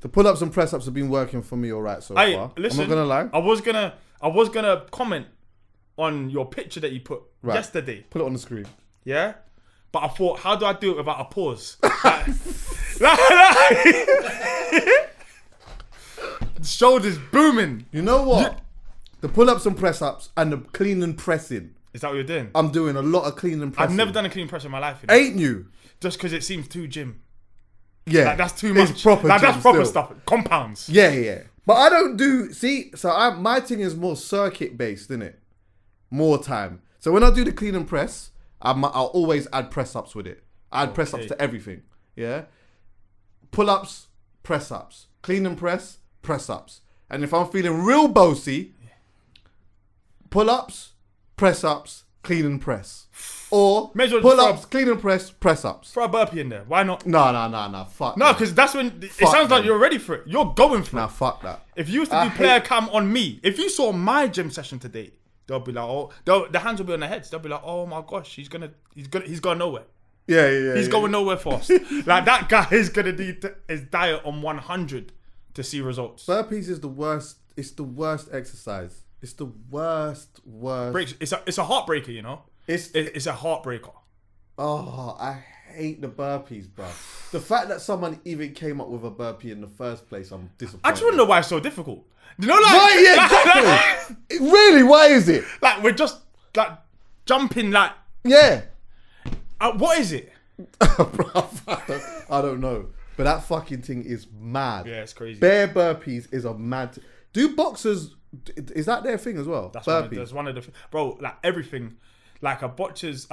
The pull-ups and press-ups have been working for me all right so far. Listen, I'm not gonna lie. I was gonna comment on your picture that you put yesterday. Put it on the screen. Yeah, but I thought, how do I do it without a pause? Shoulders booming. You know what? The pull-ups and press-ups and the clean and pressing. Is that what you're doing? I'm doing a lot of clean and pressing. I've never done a clean press in my life. You know? Ain't you? Just because it seems too gym. Yeah. Like, that's too much. It's proper like, that's gym proper still. stuff. Compounds. Yeah. But I don't do... See, so my thing is more circuit-based, isn't it? More time. So when I do the clean and press, I'll always add press-ups with it. I add press-ups to everything. Yeah? Pull-ups, press-ups. Clean and press, press-ups. And if I'm feeling real bossy, pull-ups, press-ups, clean and press. Or pull-ups, clean and press, press-ups. Throw a burpee in there. Why not? No. Fuck. No, because that's when it sounds like you're ready for it. You're going for it. Nah, fuck that. If you used to do player cam on me, if you saw my gym session today, they'll be like, oh, the hands will be on their heads. They'll be like, oh my gosh, he's gone nowhere. Yeah. He's going nowhere fast. Like, that guy is gonna need his diet on 100 to see results. Burpees is the worst. It's the worst exercise. It's the worst. It's a heartbreaker, you know. It's a heartbreaker. Oh, I hate the burpees, bro. The fact that someone even came up with a burpee in the first place, I'm disappointed. I just want to know why it's so difficult. You know, like, why? Yeah, exactly. Really, why is it? Like, we're just like jumping, like, yeah. What is it? Bro, I don't know. But that fucking thing is mad. Yeah, it's crazy. Bare burpees is a mad. Do boxers? Is that their thing as well? That's burpees. one of the bro. Like everything, like a boxer's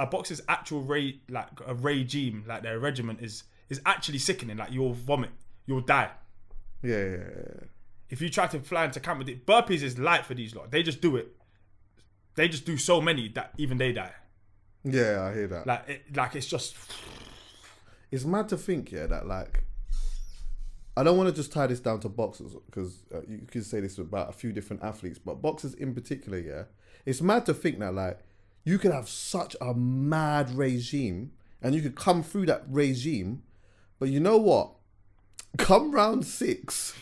actual a regime, like their regiment is actually sickening. Like, you'll vomit, you'll die. Yeah. If you try to fly into camp with it, burpees is light for these lot. They just do it. They just do so many that even they die. Yeah, I hear that. Like it's just. It's mad to think, that like. I don't want to just tie this down to boxers, because you could say this about a few different athletes, but boxers in particular, it's mad to think that like you could have such a mad regime and you could come through that regime, but you know what? Come round 6.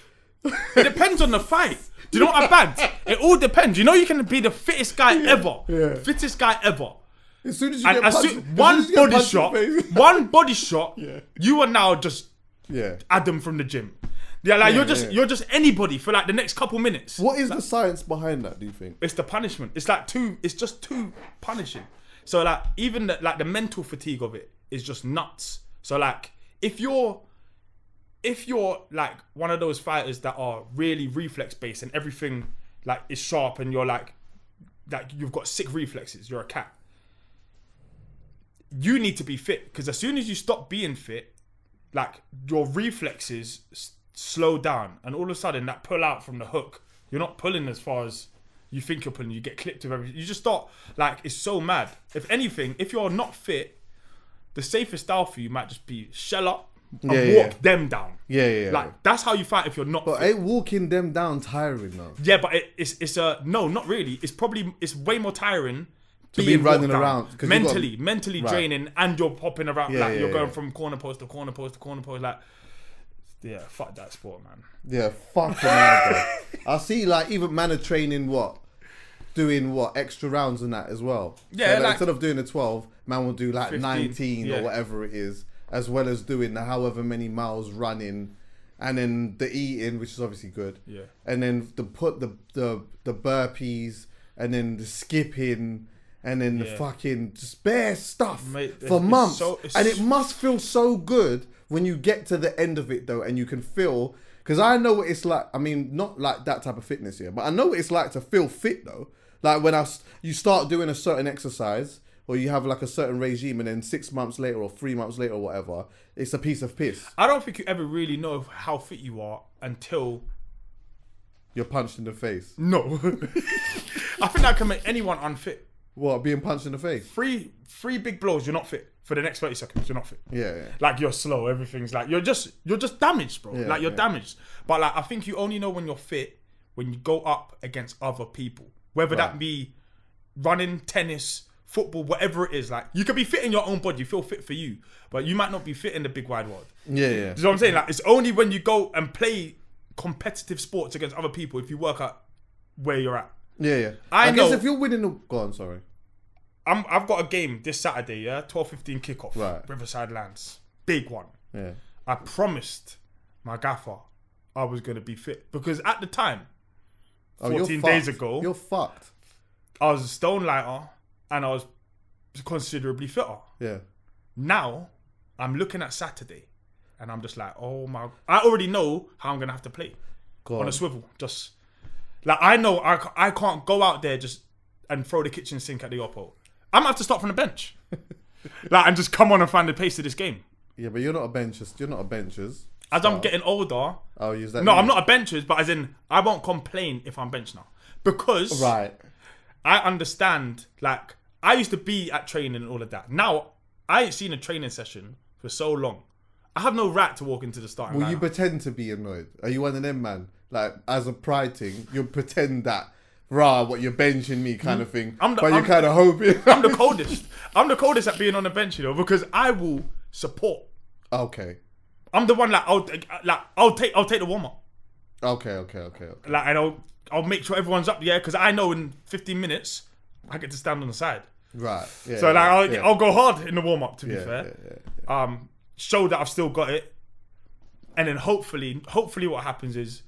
It depends on the fight. Do you know what I'm bad? It all depends. You know, you can be the fittest guy ever. Yeah. Fittest guy ever. As soon as you get punched, one body shot, yeah. You are now just Adam from the gym. Yeah, like you're just anybody for like the next couple minutes. What is the science behind that, do you think? It's the punishment. It's just too punishing. So like even the mental fatigue of it is just nuts. So like if you're like one of those fighters that are really reflex based and everything like is sharp and you're like you've got sick reflexes, you're a cat. You need to be fit, because as soon as you stop being fit, like your reflexes slow down, and all of a sudden that pull out from the hook, you're not pulling as far as you think you're pulling. You get clipped with everything. You just start like, it's so mad. If anything, if you're not fit, the safest style for you might just be shell up and walk them down. Yeah. Like that's how you fight if you're not. But fit. ain't walking them down tiring though? Yeah, but it's no, not really. It's way more tiring. To be running around. Mentally draining, and you're popping around, you're going from corner post to corner post to corner post, like, yeah, fuck that sport, man. Yeah, fuck man, bro. I see, like, even man are training doing extra rounds and that as well. Yeah, so, like, instead of doing the 12, man will do like 15, 19 or whatever it is, as well as doing the however many miles running, and then the eating, which is obviously good. Yeah. And then the burpees, and then the skipping. And then the fucking just bare stuff for months. And it must feel so good when you get to the end of it though, and you can feel, because I know what it's like. I mean, not like that type of fitness here, but I know what it's like to feel fit though. Like when you start doing a certain exercise, or you have like a certain regime, and then 6 months later or 3 months later or whatever, it's a piece of piss. I don't think you ever really know how fit you are until you're punched in the face. No. I think that can make anyone unfit. What, being punched in the face? Three big blows, you're not fit. For the next 30 seconds, you're not fit. Yeah. Like, you're slow, everything's like, you're just damaged, bro. Yeah, like, you're damaged. But like, I think you only know when you're fit when you go up against other people. Whether that be running, tennis, football, whatever it is, like you could be fit in your own body, you feel fit for you, but you might not be fit in the big wide world. Yeah. You know what I'm saying? Like it's only when you go and play competitive sports against other people if you work out where you're at. Yeah. I guess if you're winning the... Go on, sorry. I've got a game this Saturday, 12:15 kickoff. Right. Riverside Lands. Big one. Yeah. I promised my gaffer I was going to be fit. Because at the time, 14 days ago... You're fucked. I was a stone lighter and I was considerably fitter. Yeah. Now, I'm looking at Saturday and I'm just like, oh my... I already know how I'm going to have to play. On a swivel. Just... Like, I know I can't go out there just and throw the kitchen sink at the oppo. I'm going to have to start from the bench. Like, and just come on and find the pace of this game. Yeah, but you're not a benchers. You're not a benchers. As I'm getting older... Oh, use that. No, I'm not a benchers, but as in, I won't complain if I'm bench now. Because... Right. I understand, like, I used to be at training and all of that. Now, I ain't seen a training session for so long. I have no right to walk into the starting lineup. You pretend to be annoyed? Are you one of them, man? Like, as a pride thing, you pretend that, what you're benching me kind of thing. But you're kind of hoping. I'm the coldest. I'm the coldest at being on the bench, you know, because I will support. Okay. I'm the one, like, I'll take the warm-up. Okay. Like, and I'll make sure everyone's up, because I know in 15 minutes, I get to stand on the side. Right. Yeah, so, like, I'll go hard in the warm-up, to be fair. Yeah. Show that I've still got it. And then hopefully what happens is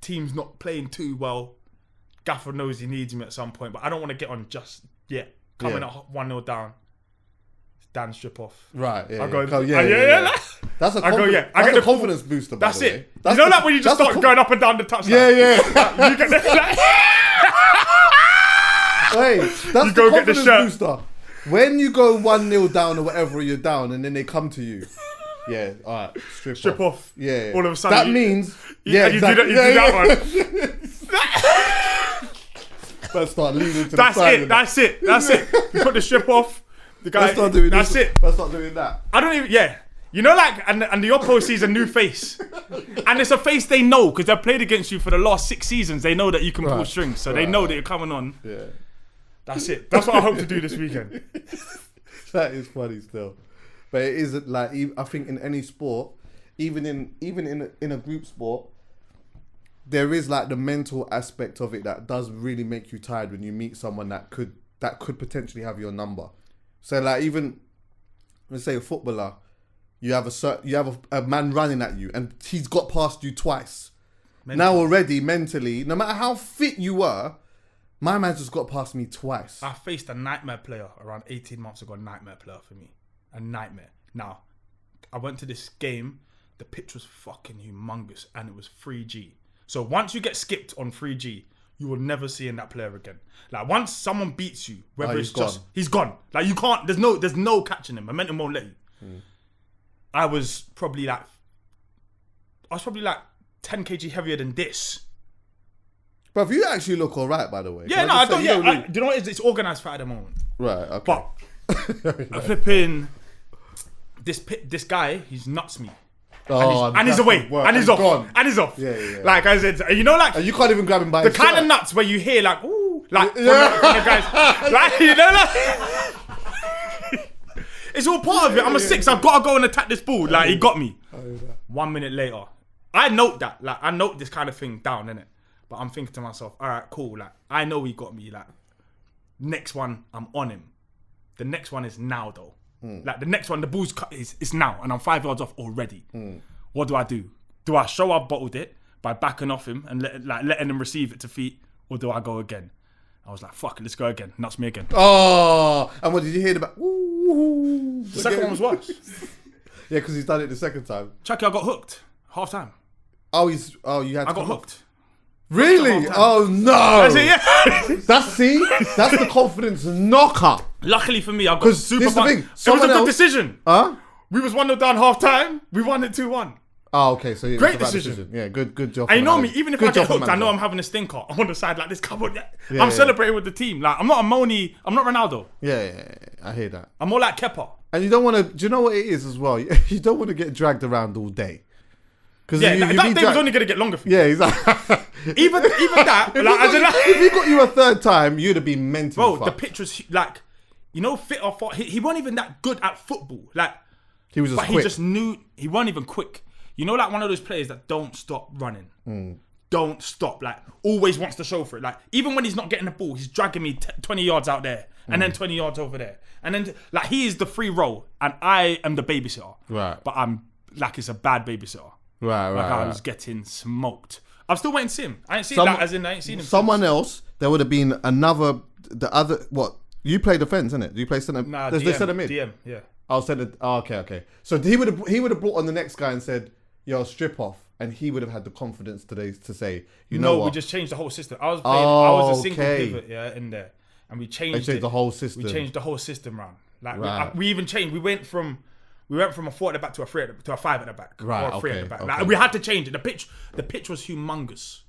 team's not playing too well. Gaffer knows he needs me at some point, but I don't want to get on just yet. Coming at 1-0 down. Dan strip off. Right, yeah. I go, That's a confidence booster, by that's the way. It. You know, like when you just start going up and down the touchline? Yeah. You get the, Wait, that's the confidence booster. When you go 1-0 down or whatever you're down, and then they come to you. Yeah, all right. Strip off. Yeah. All of a sudden. That means... Yeah, exactly. You do that one. Better start leaning to the side. That's it. You put the strip off. The guy... Let's start doing that's this. it. Let's start doing that. I don't even... Yeah. You know, like... And the oppo sees a new face. And it's a face they know, because they've played against you for the last 6 seasons. They know that you can pull strings. So they know that you're coming on. Yeah. That's it. That's what I hope to do this weekend. That is funny still. But it isn't like, I think in any sport, even in a group sport, there is like the mental aspect of it that does really make you tired when you meet someone that could potentially have your number. So like even, let's say a footballer, you have a man running at you and he's got past you twice. Now already mentally, no matter how fit you were, my man just got past me twice. I faced a nightmare player around 18 months ago. A nightmare player for me. A nightmare. Now, I went to this game. The pitch was fucking humongous. And it was 3G. So once you get skipped on 3G, you will never see in that player again. Like once someone beats you, whether it's just... He's gone. Like you can't... There's no catching him. Momentum won't let you. I was probably like 10 kg heavier than this. But you actually look alright, by the way. Yeah, no, I don't. Yeah, do you know what it is? It's organised fight at the moment. Right. Okay. But I'm flipping this guy. He's nuts me. And he's away. And he's off. Gone. And he's off. Yeah. Like I said, you know, like and you can't even grab him by the his kind shirt. of nuts where you hear like ooh, like from the guys, like you know, like it's all part of it. I'm a 6. I've got to go and attack this ball. Like he got me. 1 minute later, I note that. Like I note this kind of thing down, innit? But I'm thinking to myself, all right, cool. Like, I know he got me. Like, next one, I'm on him. The next one is now, though. Like, the next one, the ball's cut is now. And I'm 5 yards off already. What do? Do I show I've bottled it by backing off him and letting him receive it to feet? Or do I go again? I was like, fuck it, let's go again. Nuts me again. Oh, and what did you hear about? Ooh, the second one was worse. Yeah, because he's done it the second time. Chuckie, I got hooked. Half time. You had I got hooked. Really? Oh no! That's it, yeah. That's the confidence knocker. Luckily for me, I got super. This is the thing. It was a good decision. Huh? We was 1-0 down half time. We won it 2-1. Oh, okay. So great decision. Yeah, good job. And you know me, even if I get hooked, I know I'm having a stinker. I'm on the side like this. Come on, I'm celebrating with the team. Like I'm not a Moni. I'm not Ronaldo. Yeah, I hear that. I'm more like Kepa. And you don't want to. Do you know what it is as well? You don't want to get dragged around all day. Yeah, that day was only gonna get longer for you. Yeah, exactly. even that. If he got you a third time, you'd have been mentally fucked. The pitch was like fit or far. He wasn't even that good at football. Like, he was just but quick. He just knew he wasn't even quick. Like one of those players that don't stop running. Don't stop. Like, always wants to show for it. Like, even when he's not getting the ball, he's dragging me 20 yards out there and then 20 yards over there. And then, like, he is the free roll and I am the babysitter. Right. But I'm, like, it's a bad babysitter. Right. I was getting smoked. I'm still waiting to see him. I ain't seen him. Someone else, there would have been what? You play defense, innit? Do you play center? Nah, There's DM, center mid. DM, yeah. I'll send it. Oh, okay. So he would have brought on the next guy and said, "Yo, strip off," and he would have had the confidence today to say, "You know what? We just changed the whole system. I was a single okay. pivot, in there, and we changed the whole system. We changed the whole system round. Like right. we even changed. We went from a 4 at the back to a 5 at the back, right? Or a 3 okay, at the back. okay. Like, we had to change it. The pitch was humongous.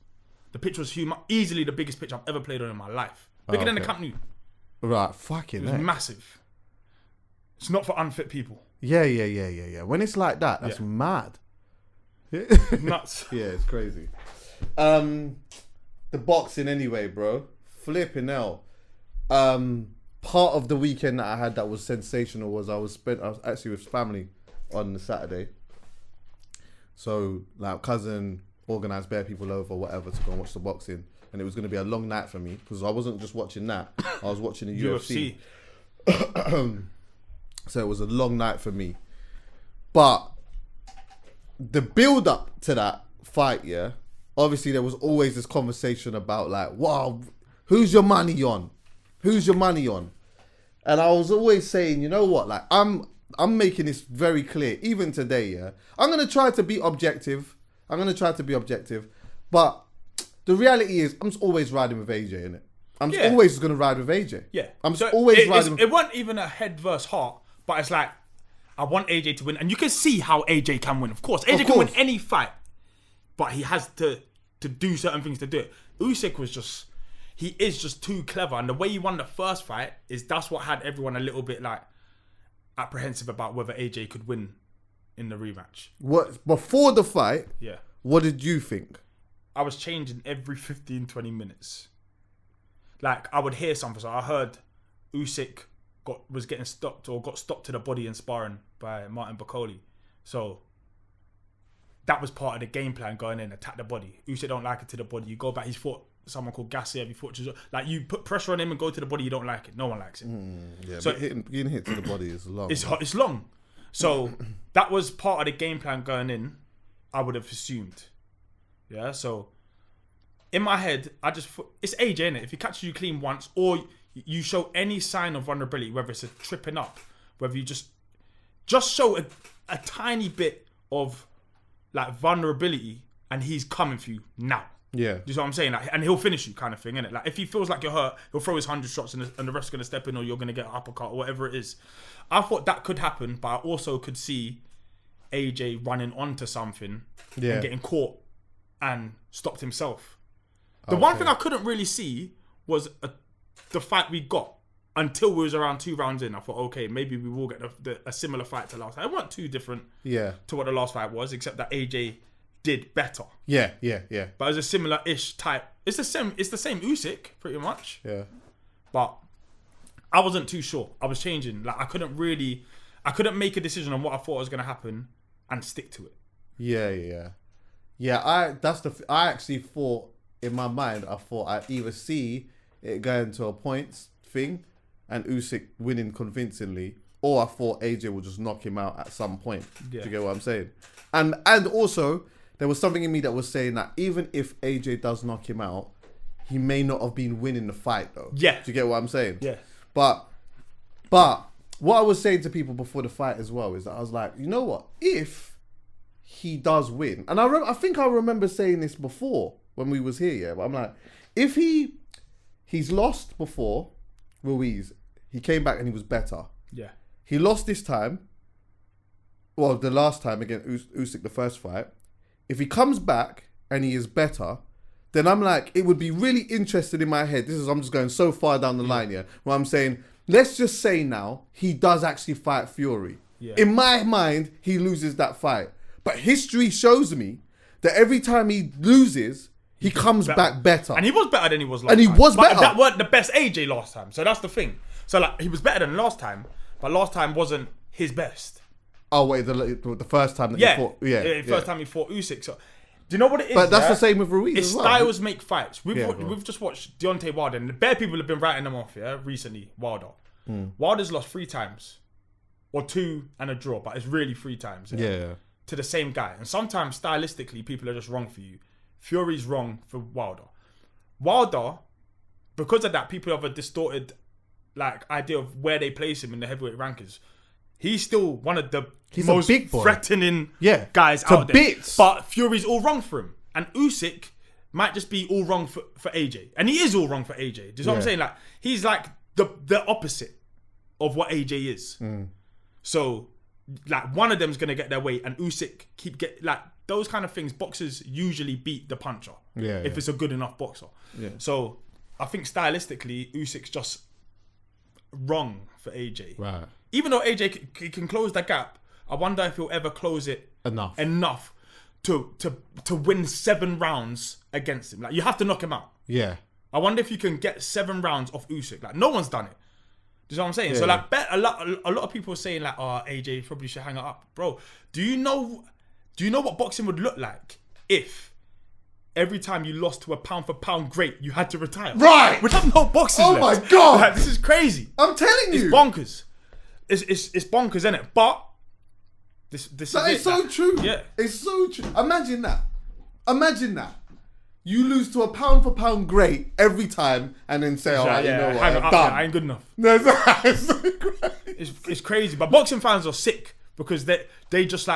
The pitch was easily the biggest pitch I've ever played on in my life. Bigger than the Camp Nou. Right, fucking. It was massive. It's not for unfit people. Yeah. When it's like that, that's mad. Nuts. Yeah, it's crazy. The boxing anyway, bro. Flipping hell. Part of the weekend that I had that was sensational was I was actually with family on the Saturday. So, like, cousin organised bare people over, whatever, to go and watch the boxing. And it was going to be a long night for me because I wasn't just watching that. I was watching the UFC. So it was a long night for me. But the build up to that fight, obviously there was always this conversation about, like, wow, who's your money on? Who's your money on? And I was always saying, you know what, like, I'm making this very clear, even today, I'm going to try to be objective. But the reality is, I'm just always riding with AJ, innit? I'm just always going to ride with AJ. Yeah. I'm just always riding with... It wasn't even a head versus heart, but it's like, I want AJ to win. And you can see how AJ can win, of course. AJ can win any fight, but he has to do certain things to do it. Usyk he is just too clever. And the way he won the first fight that's what had everyone a little bit, like, apprehensive about whether AJ could win in the rematch. What before the fight? Yeah. What did you think? I was changing every 15-20 minutes. Like, I would hear something. So I heard Usyk was getting stopped or got stopped to the body in sparring by Martin Bakoli. So that was part of the game plan, going in, attack the body. Usyk don't like it to the body. You go back. He's fought someone called Gassiev. He fought, like, you put pressure on him and go to the body. You don't like it. No one likes it. Yeah, so getting hit to the body is long. It's long. So that was part of the game plan going in, I would have assumed. Yeah, so in my head, it's AJ, innit? If he catches you clean once, or you show any sign of vulnerability, whether it's a tripping up, whether you just show a tiny bit of, like, vulnerability, and he's coming for you now. Yeah. Do you know what I'm saying? Like, and he'll finish you, kind of thing, innit? Like, if he feels like you're hurt, he'll throw his 100 shots and the rest are going to step in, or you're going to get an uppercut, or whatever it is. I thought that could happen, but I also could see AJ running onto something and getting caught and stopped himself. The one thing I couldn't really see was the fight we got until we was around 2 rounds in. I thought, okay, maybe we will get a similar fight to last time. It wasn't too different to what the last fight was, except that AJ did better. Yeah. But it was a similar-ish type. It's the same Usyk, pretty much. Yeah. But I wasn't too sure. I was changing. Like, I couldn't make a decision on what I thought was going to happen and stick to it. Yeah, I actually thought, in my mind, I'd either see it going to a points thing and Usyk winning convincingly, or I thought AJ would just knock him out at some point. Do you get what I'm saying? And also, there was something in me that was saying that even if AJ does knock him out, he may not have been winning the fight, though. Yeah. Do you get what I'm saying? Yeah. But what I was saying to people before the fight as well is that I was like, you know what? If he does win, and I think I remember saying this before when we was here, but I'm like, if he's lost before Ruiz, he came back and he was better. Yeah. He lost this time. Well, the last time against Usyk, the first fight. If he comes back and he is better, then I'm like, it would be really interesting in my head. I'm just going so far down the line here, where I'm saying, let's just say now he does actually fight Fury. Yeah. In my mind, he loses that fight. But history shows me that every time he loses, he comes back better. And he was better than he was last time. And he was better. That weren't the best AJ last time. So that's the thing. So like he was better than last time, but last time wasn't his best. Oh wait, the first time that he fought, first time he fought Usyk. So do you know what it is? But that's the same with Ruiz. It's as well. styles make fights. We've just watched Deontay Wilder, and the bare people have been writing them off. Yeah, recently Wilder. Wilder's lost 3 times, or 2 and a draw, but it's really 3 times. Yeah. To the same guy, and sometimes stylistically people are just wrong for you. Fury's wrong for Wilder. Wilder, because of that, people have a distorted like idea of where they place him in the heavyweight rankings. He's still one of the most big boy. threatening guys out there. Bits. But Fury's all wrong for him. And Usyk might just be all wrong for AJ. And he is all wrong for AJ. Do you know what I'm saying? Like he's like the opposite of what AJ is. So like one of them's gonna get their way, and Usyk like those kind of things. Boxers usually beat the puncher if it's a good enough boxer. So I think stylistically Usyk's just wrong for AJ. Right. Even though AJ can close that gap, I wonder if he'll ever close it enough to win 7 rounds against him. Like you have to knock him out. Yeah. I wonder if you can get 7 rounds off Usyk. Like no one's done it. Do you know what I'm saying? So like, a lot of people are saying like, oh, AJ probably should hang it up, bro. Do you know what boxing would look like if every time you lost to a pound for pound great, you had to retire? Right. We'd have no boxers left. My God. Like, this is crazy. I'm telling you. It's bonkers. It's bonkers, isn't it? But this is so true. Yeah. It's so true. Imagine that. You lose to a pound for pound great every time and then say, you know what, I'm done. I ain't good enough. No, it's so crazy. It's crazy. But boxing fans are sick because they just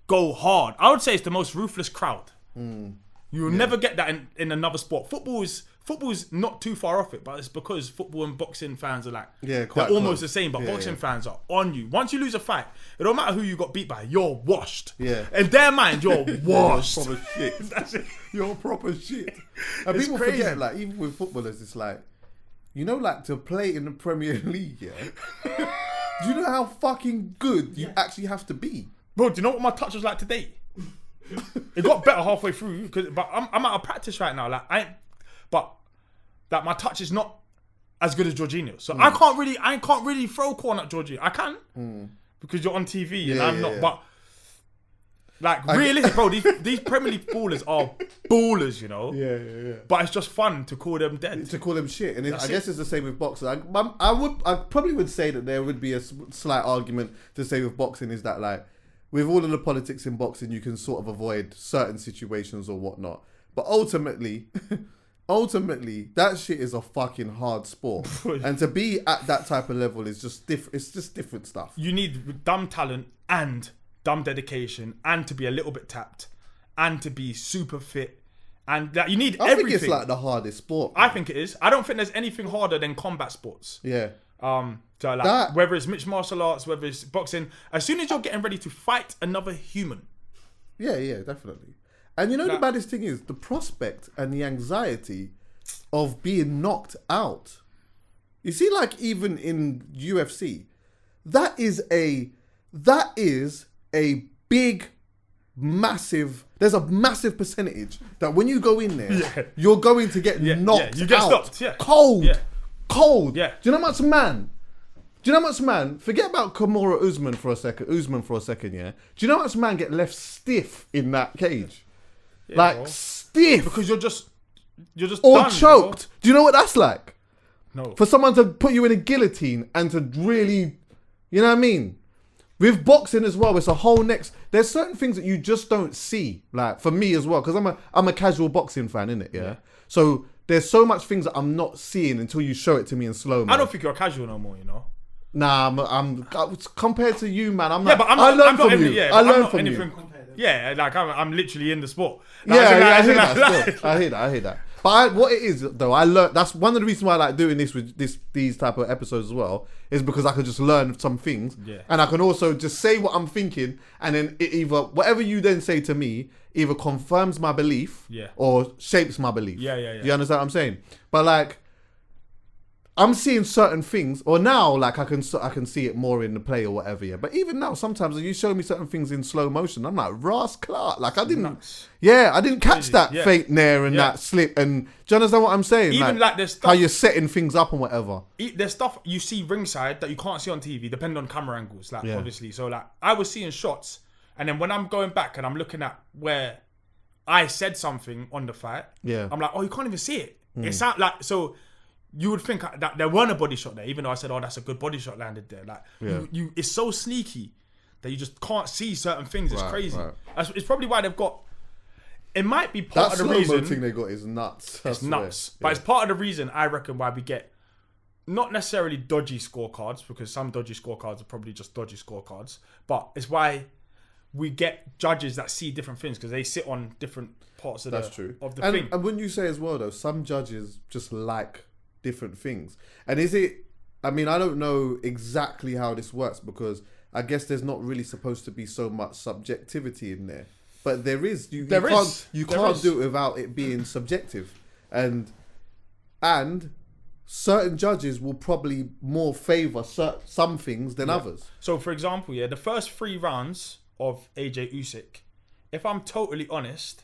go hard. I would say it's the most ruthless crowd. You'll never get that in another sport. Football is not too far off it, but it's because football and boxing fans are like they're almost the same. But boxing fans are on you. Once you lose a fight, it don't matter who you got beat by. You're washed. Yeah. In their mind, you're washed. Proper shit. That's it. You're proper shit. And people forget, like even with footballers, it's like, you know, like to play in the Premier League. Yeah. Do you know how fucking good you actually have to be, bro? Do you know what my touch was like today? It got better halfway through, but I'm out of practice right now. But my touch is not as good as Jorginho's. So I can't really throw corn at Jorginho. I can because you're on TV and I'm not. Yeah. But like realistic, bro, these Premier League ballers are ballers, you know. Yeah. But it's just fun to call them dead, to call them shit. And I guess it's the same with boxing. I probably would say that there would be a slight argument to say with boxing is that like, with all of the politics in boxing, you can sort of avoid certain situations or whatnot. But ultimately, that shit is a fucking hard sport. And to be at that type of level is just different. It's just different stuff. You need dumb talent and dumb dedication and to be a little bit tapped and to be super fit. And that you need everything. I think it's like the hardest sport. I think it is. I don't think there's anything harder than combat sports. Yeah. So like whether it's mixed martial arts, whether it's boxing, as soon as you're getting ready to fight another human. Yeah, definitely. And you know the baddest thing is the prospect and the anxiety of being knocked out. You see, like even in UFC, that is a big, massive. There's a massive percentage that when you go in there, you're going to get knocked out. You get stopped. Yeah. Cold. Yeah. Do you know how much man? Forget about Kimura Usman for a second. Yeah. Do you know how much man get left stiff in that cage? Yeah, like bro. Stiff because you're just or done, choked. Bro. Do you know what that's like? No. For someone to put you in a guillotine and to really, you know what I mean? With boxing as well, it's a whole next. There's certain things that you just don't see. Like for me as well, because I'm a casual boxing fan, innit? Yeah. So there's so much things that I'm not seeing until you show it to me in slow mo. I don't think you're casual no more, you know. Nah, I'm compared to you, man. I learn from you. I learn from you. Yeah, like I'm literally in the sport. Like, I hear that. But what it is though, I learned. That's one of the reasons why I like doing this with these type of episodes as well. Is because I can just learn some things, and I can also just say what I'm thinking, and then it either whatever you then say to me either confirms my belief, or shapes my belief. Yeah. You understand what I'm saying? But like, I'm seeing certain things, or now like I can see it more in the play or whatever. Yeah, but even now, sometimes you show me certain things in slow motion, I'm like, Ross Clark, like I didn't catch that fake nair and that slip. And do you understand what I'm saying? Even like there's stuff, how you're setting things up and whatever. There's stuff you see ringside that you can't see on TV, depending on camera angles. Like obviously, so like I was seeing shots, and then when I'm going back and I'm looking at where I said something on the fight, I'm like, oh, you can't even see it. It sounds like so. You would think that there weren't a body shot there, even though I said, "Oh, that's a good body shot landed there." Like, you it's so sneaky that you just can't see certain things. It's crazy. Right. It's probably why they've got. It might be part of the reason. That thing they got is nuts. It's nuts, but it's part of the reason I reckon why we get not necessarily dodgy scorecards, because some dodgy scorecards are probably just dodgy scorecards, but it's why we get judges that see different things because they sit on different parts of thing. And wouldn't you say as well though, some judges just like different things. And is it, I mean, I don't know exactly how this works because I guess there's not really supposed to be so much subjectivity in there, but there is. You can't do it without it being subjective, and certain judges will probably more favour some things than others. So for example, the first 3 rounds of AJ Usyk, if I'm totally honest,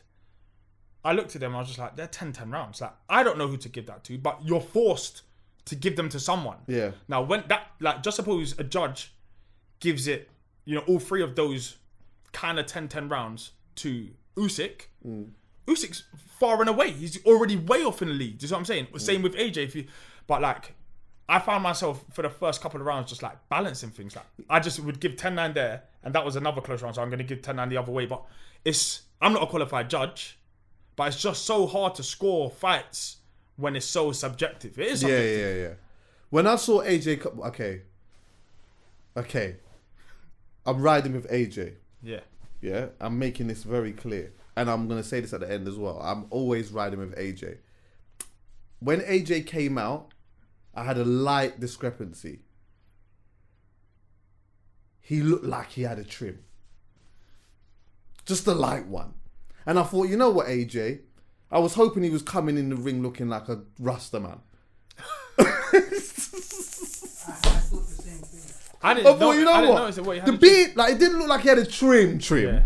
I looked at them, I was just like, they're 10-10 rounds. Like, I don't know who to give that to, but you're forced to give them to someone. Yeah. Now, when that, like, just suppose a judge gives it, all 3 of those kind of 10-10 rounds to Usyk, Usyk's far and away. He's already way off in the league. Do you see what I'm saying? Same with AJ. But, like, I found myself for the first couple of rounds just, like, balancing things. Like, I just would give 10-9 there, and that was another close round, so I'm going to give 10-9 the other way. But I'm not a qualified judge. But it's just so hard to score fights when it's so subjective. It is subjective. Yeah. When I saw AJ... Okay. I'm riding with AJ. Yeah? I'm making this very clear. And I'm going to say this at the end as well. I'm always riding with AJ. When AJ came out, I had a light discrepancy. He looked like he had a trim. Just a light one. And I thought, you know what, AJ? I was hoping he was coming in the ring looking like a Rasta man. I thought the same thing. I didn't notice it. The beard, like, it didn't look like he had a trim. Yeah.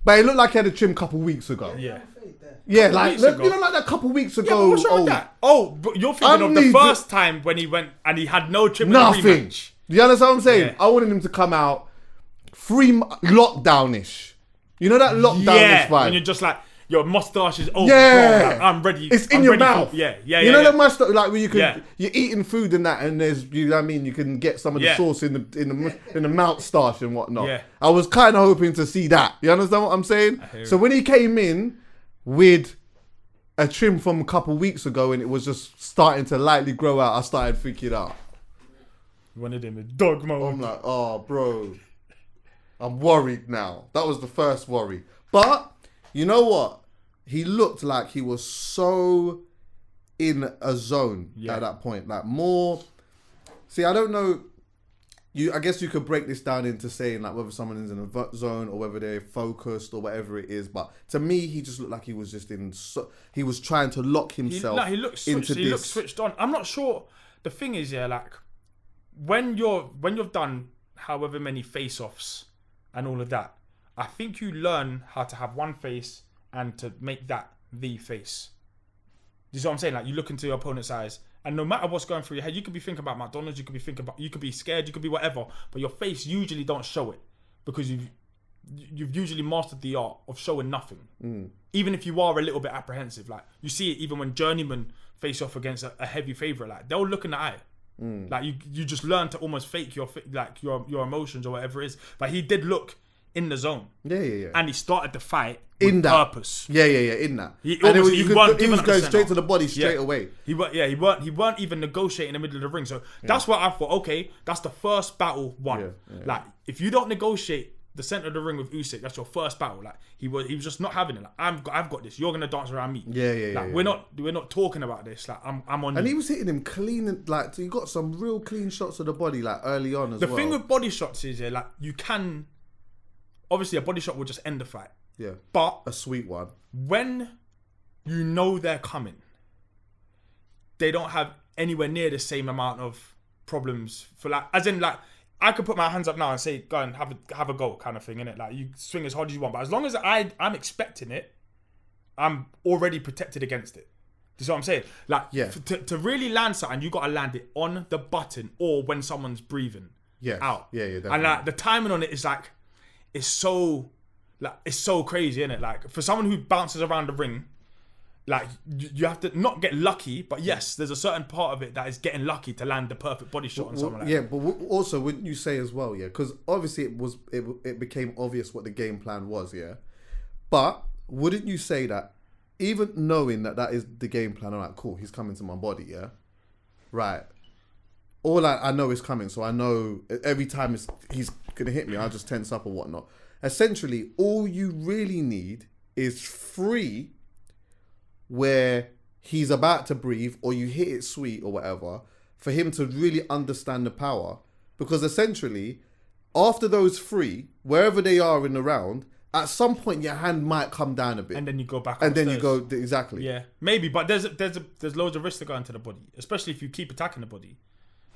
But it looked like he had a trim a couple weeks ago. Yeah, like, like that couple weeks ago. Yeah, what's wrong with that? Oh, but you're thinking of the first time when he went and he had no trim. Nothing. In the rematch. You understand what I'm saying? Yeah. I wanted him to come out lockdown-ish. You know that lockdown-ish vibe? When you're just like, your mustache is over. Yeah. Like, I'm ready. It's in your mouth. Yeah. You know that mustache, like where you can, you're eating food and that, and there's, you know what I mean, you can get some of the sauce in the moustache and whatnot. Yeah. I was kind of hoping to see that. You understand what I'm saying? So when he came in with a trim from a couple weeks ago and it was just starting to lightly grow out, I started freaking out. You wanted him in dog mode. I'm like, oh, bro. I'm worried now. That was the first worry. But, you know what? He looked like he was so in a zone at that point. Like more... See, I don't know... I guess you could break this down into saying like whether someone is in a zone or whether they're focused or whatever it is. But to me, he just looked like he was just in... he was trying to lock himself he looked switched on. I'm not sure... The thing is, like... When you've done however many face-offs and all of that, I think you learn how to have one face and to make that the face. You see what I'm saying? Like, you look into your opponent's eyes, and no matter what's going through your head, you could be thinking about McDonald's, you could be scared, you could be whatever, but your face usually don't show it because you've usually mastered the art of showing nothing. Even if you are a little bit apprehensive, like you see it even when journeymen face off against a heavy favourite, like they'll look in the eye. Like you just learn to almost fake your emotions or whatever it is. But he did look in the zone. Yeah. And he started the fight with purpose. Yeah, in that. He was going straight to the body straight away. He weren't even negotiating in the middle of the ring. So that's what I thought, okay, that's the first battle won. Yeah. Like, if you don't negotiate the center of the ring with Usyk, that's your first battle. Like, he was just not having it. Like, I've got this. You're gonna dance around me. We're not talking about this. Like, I'm on. And you. He was hitting him clean. And, like, he got some real clean shots of the body, like early on as well. The thing with body shots is, like, you can. Obviously, a body shot will just end the fight. Yeah. But a sweet one. When you know they're coming, they don't have anywhere near the same amount of problems for like, as in like, I could put my hands up now and say, go and have a go kind of thing, innit? Like, you swing as hard as you want. But as long as I'm expecting it, I'm already protected against it. Do you see what I'm saying? Like, to really land something, you got to land it on the button or when someone's breathing out. Yeah, definitely. And like, the timing on it is like, it's so crazy, innit? Like, for someone who bounces around the ring, like, you have to not get lucky, but yes, there's a certain part of it that is getting lucky to land the perfect body shot on someone like that. Yeah, but also, wouldn't you say as well, because obviously it became obvious what the game plan was, but wouldn't you say that even knowing that is the game plan, I'm like, cool, he's coming to my body, right, all I know is coming, so I know every time he's gonna hit me, I'll just tense up or whatnot. Essentially, all you really need is 3 where he's about to breathe or you hit it sweet or whatever for him to really understand the power. Because essentially, after those 3, wherever they are in the round, at some point your hand might come down a bit. And then you go back and upstairs. then you go, exactly. Yeah, maybe, but there's loads of risk to go into the body, especially if you keep attacking the body.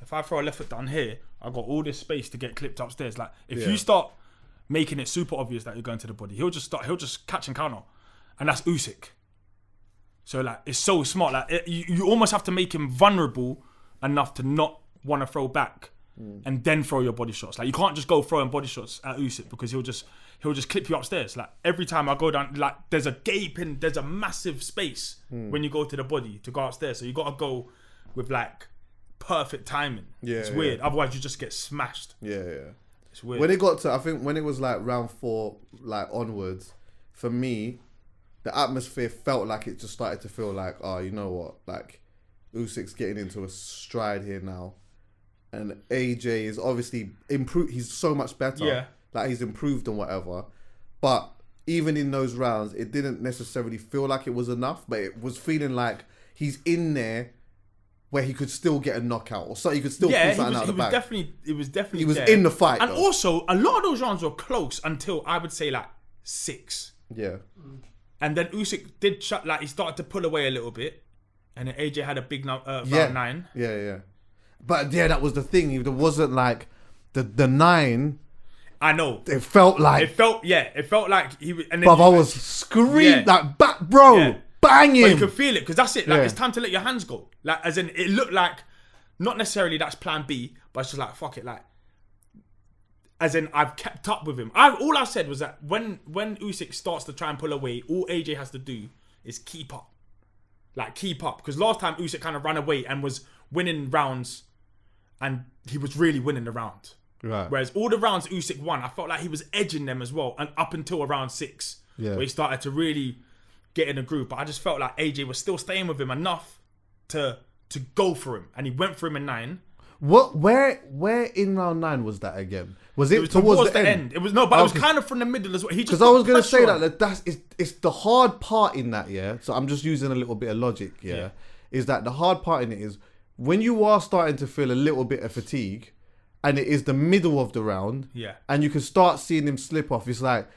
If I throw a left foot down here, I've got all this space to get clipped upstairs. Like, if you start making it super obvious that you're going to the body, he'll just catch and counter. And that's Usyk. So like, it's so smart. Like, you almost have to make him vulnerable enough to not want to throw back and then throw your body shots. Like, you can't just go throwing body shots at Usyk because he'll just clip you upstairs. Like, every time I go down, like, there's a gaping, there's a massive space when you go to the body to go upstairs. So you got to go with like perfect timing. Yeah, it's weird. Otherwise, you just get smashed. Yeah. It's weird. When it got to, I think when it was like round 4, like onwards, for me, the atmosphere felt like it just started to feel like, oh, you know what? Like, Usyk's getting into a stride here now. And AJ is obviously improved. He's so much better. Yeah. Like, he's improved and whatever. But even in those rounds, it didn't necessarily feel like it was enough. But it was feeling like he's in there where he could still get a knockout. Or so he could still pull something out of the bag. It was definitely He was there. in the fight, And though. also, a lot of those rounds were close until, I would say, like, 6. Yeah. And then Usyk did shut, like, he started to pull away a little bit, and then AJ had a big round 9. Yeah. But yeah, that was the thing. There wasn't like the 9. I know. It felt like it felt like he was. And then I was screaming like back, bro, banging. But you could feel it because that's it. Like, it's time to let your hands go. Like, as in, it looked like not necessarily that's plan B, but it's just like, fuck it, like. As in, I've kept up with him. All I said was that when Usyk starts to try and pull away, all AJ has to do is keep up. Like, keep up. Because last time Usyk kind of ran away and was winning rounds, and he was really winning the round. Right. Whereas all the rounds Usyk won, I felt like he was edging them as well, and up until around 6, where he started to really get in a groove. But I just felt like AJ was still staying with him enough to go for him, and he went for him in 9. What? Where in round 9 was that again? Was it towards the end? It was but it was kind of from the middle as well. Because I was going to say that it's the hard part in that. Yeah. So I'm just using a little bit of logic. Yeah. Is that the hard part in it is when you are starting to feel a little bit of fatigue, and it is the middle of the round. Yeah. And you can start seeing him slip off. It's like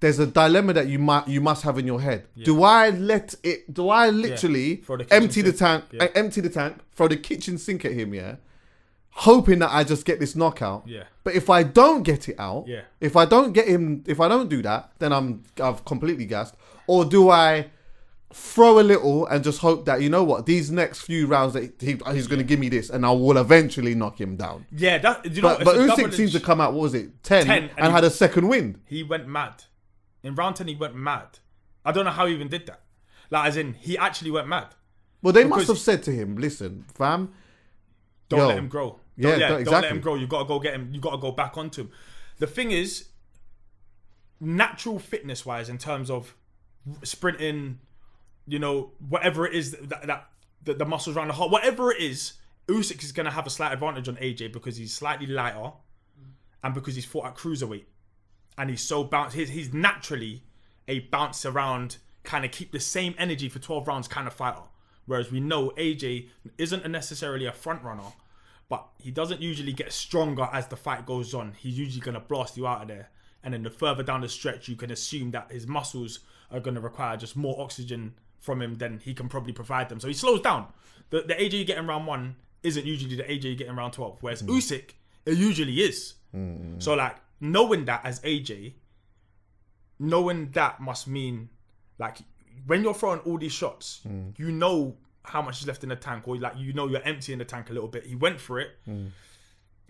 there's a dilemma that you must have in your head. Yeah. Do I literally empty the tank, throw the kitchen sink at him? Yeah. Hoping that I just get this knockout. Yeah. But if I don't get it out, if I don't do that, then I've completely gassed. Or do I throw a little and just hope that, you know what, these next few rounds that he's going to give me this and I will eventually knock him down. Yeah, but Usyk seems to come out, what was it, 10 and had a second wind. He went mad. In round 10, he went mad. I don't know how he even did that. Like, as in, he actually went mad. Well, they must have said to him, listen, fam, Don't let him grow. Exactly. Don't let him grow. You got to go get him. You got to go back onto him. The thing is, natural fitness wise, in terms of sprinting, you know, whatever it is that the muscles around the heart, whatever it is, Usyk is going to have a slight advantage on AJ because he's slightly lighter and because he's fought at cruiserweight and he's so bounce. He's naturally a bounce around, kind of keep the same energy for 12 rounds kind of fighter. Whereas we know AJ isn't necessarily a front runner, but he doesn't usually get stronger as the fight goes on. He's usually going to blast you out of there. And then the further down the stretch, you can assume that his muscles are going to require just more oxygen from him, then he can probably provide them. So he slows down. The AJ you get in round 1 isn't usually the AJ you get in round 12. Whereas Usyk, it usually is. So like knowing that as AJ, knowing that must mean like when you're throwing all these shots, you know how much is left in the tank, or like you know you're emptying the tank a little bit. He went for it,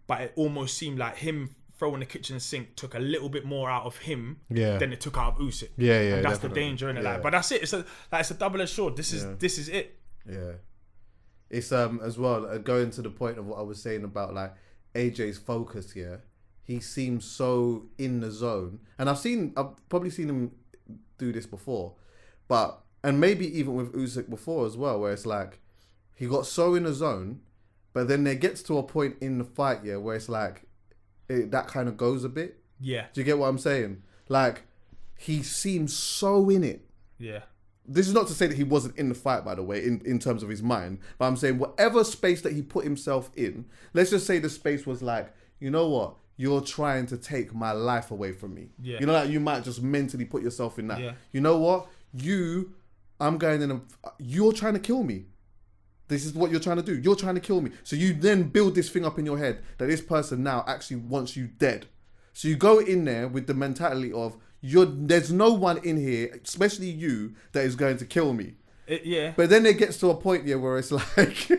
but it almost seemed like him throwing the kitchen sink took a little bit more out of him than it took out of Usyk. Yeah, and that's definitely. the danger in it. Like, but that's it. It's a double-edged sword. This is it. Yeah, it's as well going to the point of what I was saying about like AJ's focus here. He seems so in the zone, and I've probably seen him do this before, and maybe even with Usyk before as well, where it's like he got so in the zone, but then there gets to a point in the fight, where it's like that kind of goes a bit. Yeah. Do you get what I'm saying? Like he seems so in it. Yeah. This is not to say that he wasn't in the fight, by the way, in terms of his mind, but I'm saying whatever space that he put himself in, let's just say the space was like, you know what? You're trying to take my life away from me. Yeah. You know, like you might just mentally put yourself in that. Yeah. You know what? I'm going in you're trying to kill me. This is what you're trying to do. You're trying to kill me. So you then build this thing up in your head that this person now actually wants you dead. So you go in there with the mentality of there's no one in here, especially you, that is going to kill me. But then it gets to a point where it's like,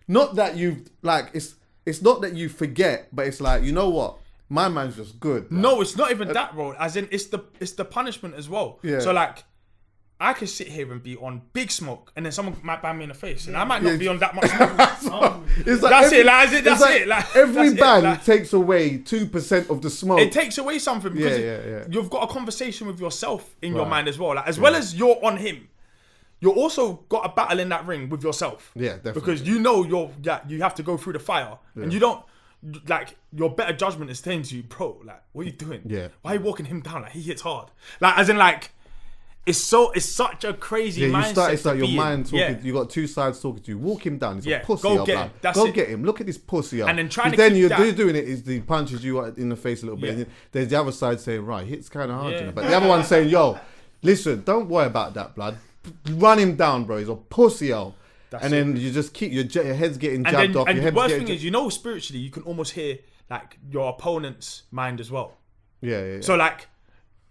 not that you like it's not that you forget, but it's like, you know what? My man's just good. Like, no, it's not even that, bro. As in, it's the punishment as well. Yeah. So like, I could sit here and be on big smoke, and then someone might bang me in the face, and I might not be on that much smoke. It's like that's it. Like every bang like, takes away 2% of the smoke. It takes away something because you've got a conversation with yourself in your mind as well. Like, as well as you're on him, you're also got a battle in that ring with yourself. Yeah, definitely. Because you know you have to go through the fire, and you don't. Like, your better judgment is saying to you, bro, like, what are you doing? Yeah. Why are you walking him down? Like, he hits hard. Like, as in, like, it's such a crazy mindset. It's like your mind talking. Yeah. You got two sides talking to you. Walk him down. He's a pussy. Go get him. That's Go it. get him. Look at this pussy. And then trying to then keep you're that. doing it is he punches you in the face a little bit. Yeah. And there's the other side saying, right, hits kind of hard, Yeah. you know. But the other one saying, yo, listen, don't worry about that, blood. Run him down, bro. He's a pussy, yo. And then you just keep your head's getting jabbed off. And your the head's worst getting thing is, you know, spiritually, you can almost hear like your opponent's mind as well. Yeah. So like,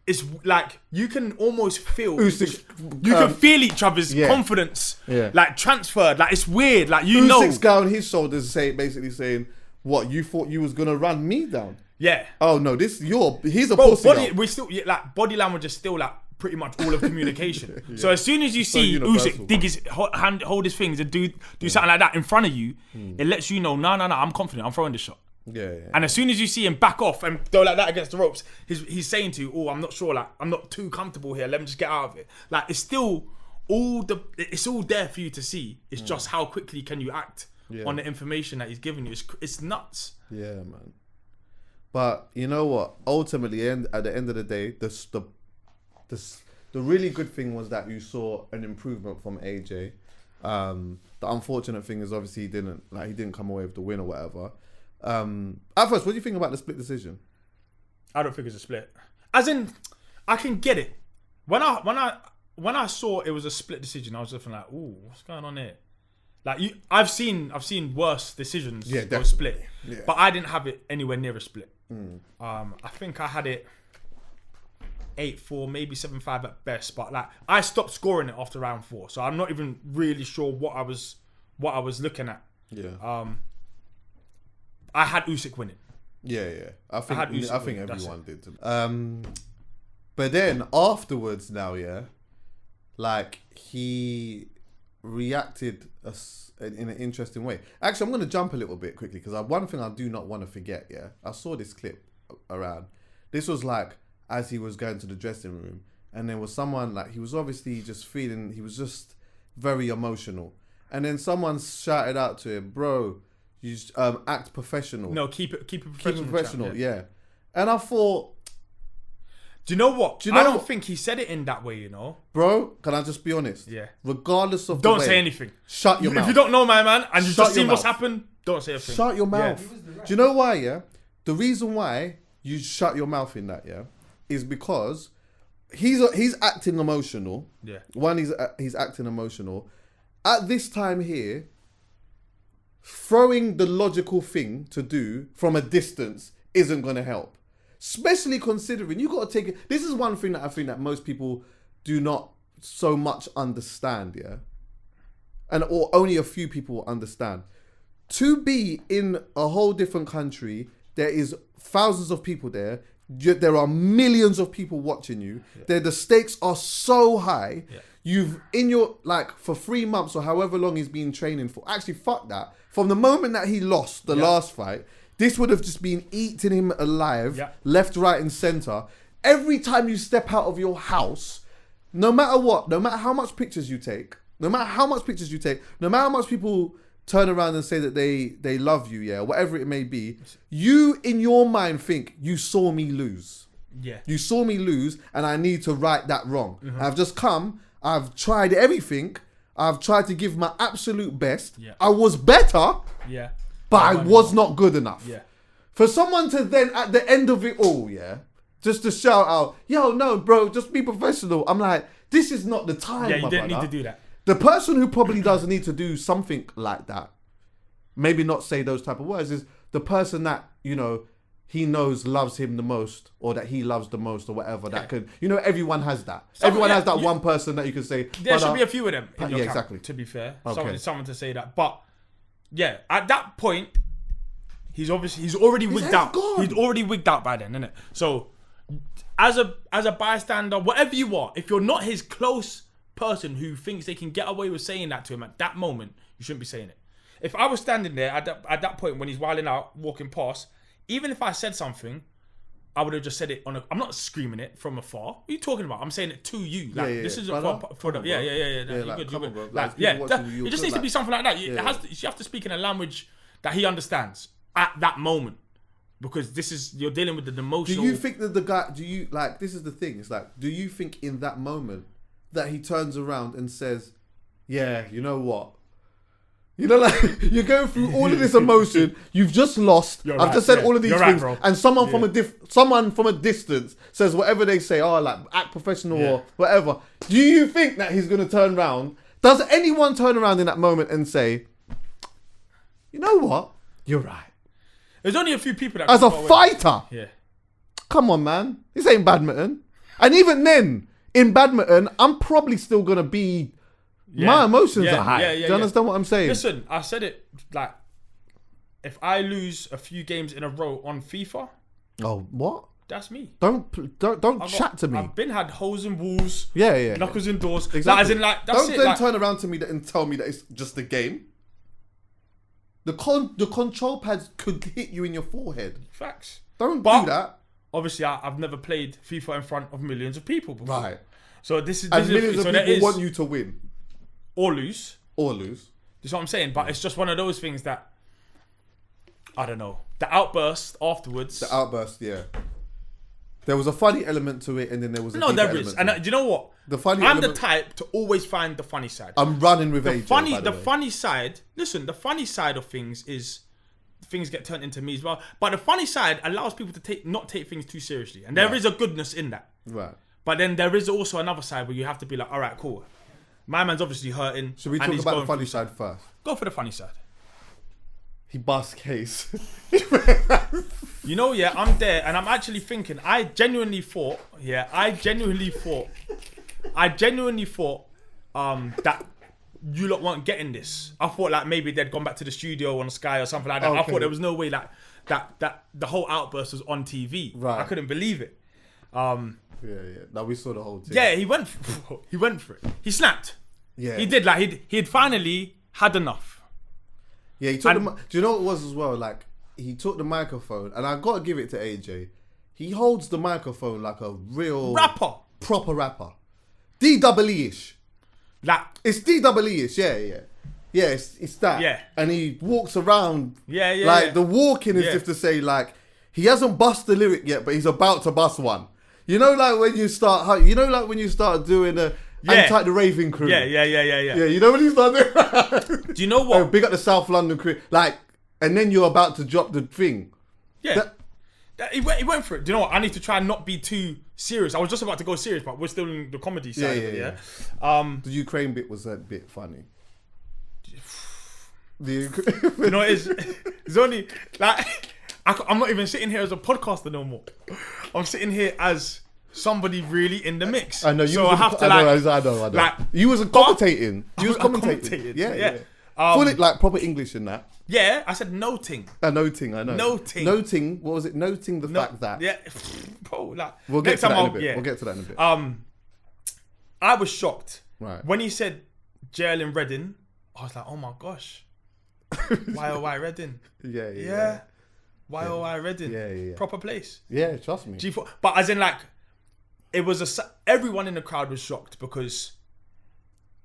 it's like you can almost feel. Usyk, you can feel each other's confidence, like transferred. Like, it's weird. Like, you know, Usyk's guy on his shoulders basically saying, "What, you thought you was gonna run me down?" Yeah. Oh no, he's a pussy. We still like body language is still like pretty much all of communication. So as soon as you see Usyk dig his hand, hold his things, and do something like that in front of you, it lets you know, no, I'm confident. I'm throwing this shot. Yeah. And as soon as you see him back off and go like that against the ropes, he's saying to you, "Oh, I'm not sure. Like, I'm not too comfortable here. Let me just get out of it." Like, it's still it's all there for you to see. It's just how quickly can you act on the information that he's giving you. It's nuts. Yeah, man. But you know what? Ultimately, at the end of the day, the really good thing was that you saw an improvement from AJ. The unfortunate thing is obviously he didn't come away with the win or whatever. At first, what do you think about the split decision? I don't think it's a split. As in, I can get it. When I saw it was a split decision, I was just like, "Ooh, what's going on here?" Like, I've seen worse decisions go split, but I didn't have it anywhere near a split. I think I had it 8-4, maybe 7-5 at best. But like, I stopped scoring it after round 4, so I'm not even really sure what I was looking at. Yeah. I had Usyk winning. Yeah. I think everyone did. But then afterwards, now, like, he reacted in an interesting way. Actually, I'm going to jump a little bit quickly because one thing I do not want to forget. I saw this clip around. This was like as he was going to the dressing room, and there was someone, like, he was obviously just feeling. He was just very emotional, and then someone shouted out to him, "Bro, you act professional. No, keep it professional. Keep it professional, yeah." And I thought, do you know what? I don't think he said it in that way, you know. Bro, can I just be honest? Yeah. Regardless of don't say anything. Shut your mouth. If you don't know my man and you've just seen what's happened, don't say a thing. Shut your mouth. Do you know why, The reason why you shut your mouth in that, is because he's acting emotional. Yeah. One, he's acting emotional. At this time here, throwing the logical thing to do from a distance isn't going to help. Especially considering you got to take it. This is one thing that I think that most people do not so much understand, yeah? Or only a few people understand. To be in a whole different country, there is thousands of people there. There are millions of people watching you. Yeah. The stakes are so high. Yeah. You've for 3 months or however long he's been training for. Actually, fuck that. From the moment that he lost the last fight, this would have just been eating him alive, left, right, and center. Every time you step out of your house, no matter what, no matter how much pictures you take, no matter how much people turn around and say that they love you, yeah, whatever it may be, you in your mind think, you saw me lose. Yeah. You saw me lose and I need to right that wrong. Mm-hmm. I've just come, I've tried everything, I've tried to give my absolute best. Yeah. I was better, but I was not good enough. Yeah. For someone to then, at the end of it all, just to shout out, yo, no, bro, just be professional. I'm like, this is not the time, you didn't need to do that. The person who probably does need to do something like that, maybe not say those type of words, is the person that, he knows loves him the most, or that he loves the most, or whatever. That could, everyone has that. Everyone has that one person that you can say. There should be a few of them in your camp, exactly. To be fair. Okay. Someone to say that. But, yeah, at that point, he's already wigged out. Gone. He's already wigged out by then, isn't it? So, as a bystander, whatever you are, if you're not his close person who thinks they can get away with saying that to him at that moment, you shouldn't be saying it. If I was standing there at that point when he's wilding out, walking past, even if I said something, I would have just said it I'm not screaming it from afar. What are you talking about? I'm saying it to you. Like, this is for the. Yeah. You're good. It just needs to be something like that. You have to speak in a language that he understands at that moment. Because you're dealing with the emotional. Do you think that the guy, this is the thing, it's like, do you think in that moment that he turns around and says, yeah, you know what? You're going through all of this emotion. You've just lost. I've just said all of these things, and someone from a distance says whatever they say. Oh, like act professional or whatever. Do you think that he's going to turn around? Does anyone turn around in that moment and say, you know what? You're right. There's only a few people that. As a fighter, come on, man. This ain't badminton. And even then, in badminton, I'm probably still gonna be. My emotions are high. Do you understand what I'm saying? Listen, I said it like, if I lose a few games in a row on FIFA. Oh, what? That's me. Don't chat to me. I've been holes in walls. Yeah. Knuckles in doors. Exactly. That's don't it. Don't then turn around to me and tell me that it's just a game. The control pads could hit you in your forehead. Facts. Don't do that. Obviously, I've never played FIFA in front of millions of people before. Right. So this is millions of people want you to win. Or lose. That's what I'm saying. But it's just one of those things that, I don't know. The outburst afterwards. There was a funny element to it, and then there was a deeper there is. And do you know what? I'm the type to always find the funny side. I'm running with AJ. The funny side. Listen, the funny side of things is things get turned into me as well. But the funny side allows people to not take things too seriously, and there is a goodness in that. Right. But then there is also another side where you have to be like, all right, cool. My man's obviously hurting. Should we talk about the funny side first? Go for the funny side. He bust case. I'm there, and I'm actually thinking. I genuinely thought that you lot weren't getting this. I thought like maybe they'd gone back to the studio on Sky or something like that. Okay. I thought there was no way that the whole outburst was on TV. Right. I couldn't believe it. Now we saw the whole thing. Yeah, he went for it. He snapped. Yeah. He did. Like he'd finally had enough. Yeah, he took do you know what it was as well? Like, he took the microphone, and I got to give it to AJ. He holds the microphone like a real... rapper. Proper rapper. D-double-E-ish. Like... It's D-double-E-ish, yeah. Yeah, it's that. Yeah. And he walks around... Yeah. Like, the walking is if to say, like, he hasn't bust the lyric yet, but he's about to bust one. You know, like, when you start doing a... Anti the Raving Crew. Yeah. Yeah, you know when you start doing... Do you know what? Oh, big up the South London crew. Like, and then you're about to drop the thing. Yeah. He went for it. Do you know what? I need to try and not be too serious. I was just about to go serious, but we're still in the comedy side of it, yeah? The Ukraine bit was a bit funny. You know, it's only, like, I'm not even sitting here as a podcaster no more. I'm sitting here as somebody really in the mix. I know. So I have to, I know. Like, you wasn't commentating. You was commentating. Yeah. Fully, like, proper English in that. Yeah, I said noting. Noting, I know. Noting. What was it? Noting the fact that. Yeah. Bro, like, we'll get to that in a bit. Yeah. We'll get to that in a bit. I was shocked. Right. When he said jail in Reading, I was like, oh my gosh. Why Reading? Yeah. Why Reading? Yeah. Proper place. Yeah, trust me. G4. But as in, like, it was everyone in the crowd was shocked because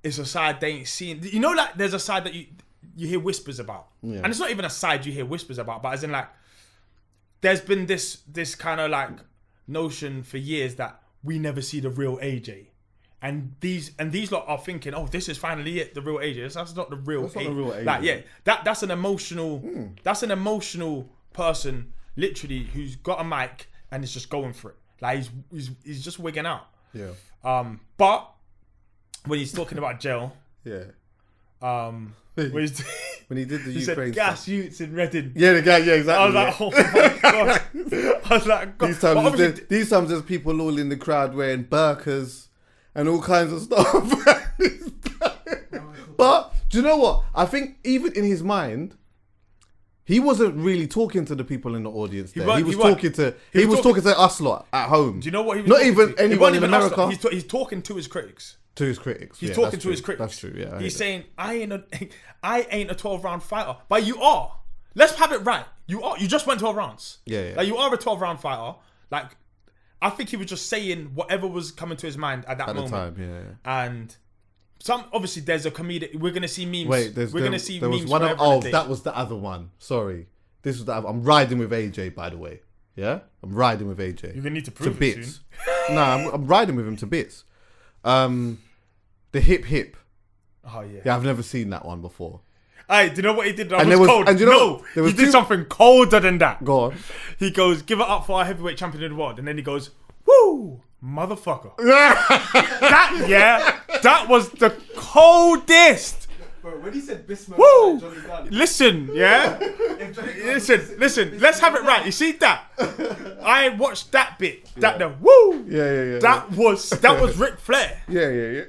it's a side they ain't seen. You know, like, there's a side that you hear whispers about. Yeah. And it's not even a side you hear whispers about, but as in, like, there's been this kind of, like, notion for years that we never see the real AJ. And these lot are thinking, oh, this is finally it, the real AJ. That's not the real AJ. Not the real AJ. Like, yeah, that's an emotional person, literally, who's got a mic and is just going for it. Like, he's just wigging out. Yeah. But when he's talking about jail, when he did the he Ukraine said gas youths in Reading. Yeah, the guy. Yeah, exactly. I was like, oh my god. I was like, god. These times there's people all in the crowd wearing burqas and all kinds of stuff. But do you know what? I think even in his mind, he wasn't really talking to the people in the audience there. He was talking to us lot at home. Do you know what he was Not talking even to? anyone in America. He's talking to his critics. To his critics. He's talking to his critics. That's true, yeah. He's saying, I ain't a 12-round fighter. But you are. Let's have it right. You are. You just went 12 rounds. Yeah. Like, you are a 12-round fighter. Like, I think he was just saying whatever was coming to his mind at that moment. At the time, yeah. And obviously there's a comedic. We're gonna see memes. We're gonna see there memes. Was one of, that was the other one. Sorry, this was the other. I'm riding with AJ, by the way. Yeah, I'm riding with AJ. You're gonna need to prove to it bits. soon. Nah, I'm riding with him to bits. The hip. Oh yeah. Yeah, I've never seen that one before. Hey, do you know what he did? That was cold. And you know, he did something colder than that. Go on. He goes, give it up for our heavyweight champion of the world. And then he goes, woo, motherfucker. That was the coldest. Bro, when he said Bismarck, woo! Johnny Gunn. Listen, yeah? Listen, let's have it right. You see that? I watched that bit. Woo! Yeah. That was Ric Flair. Yeah.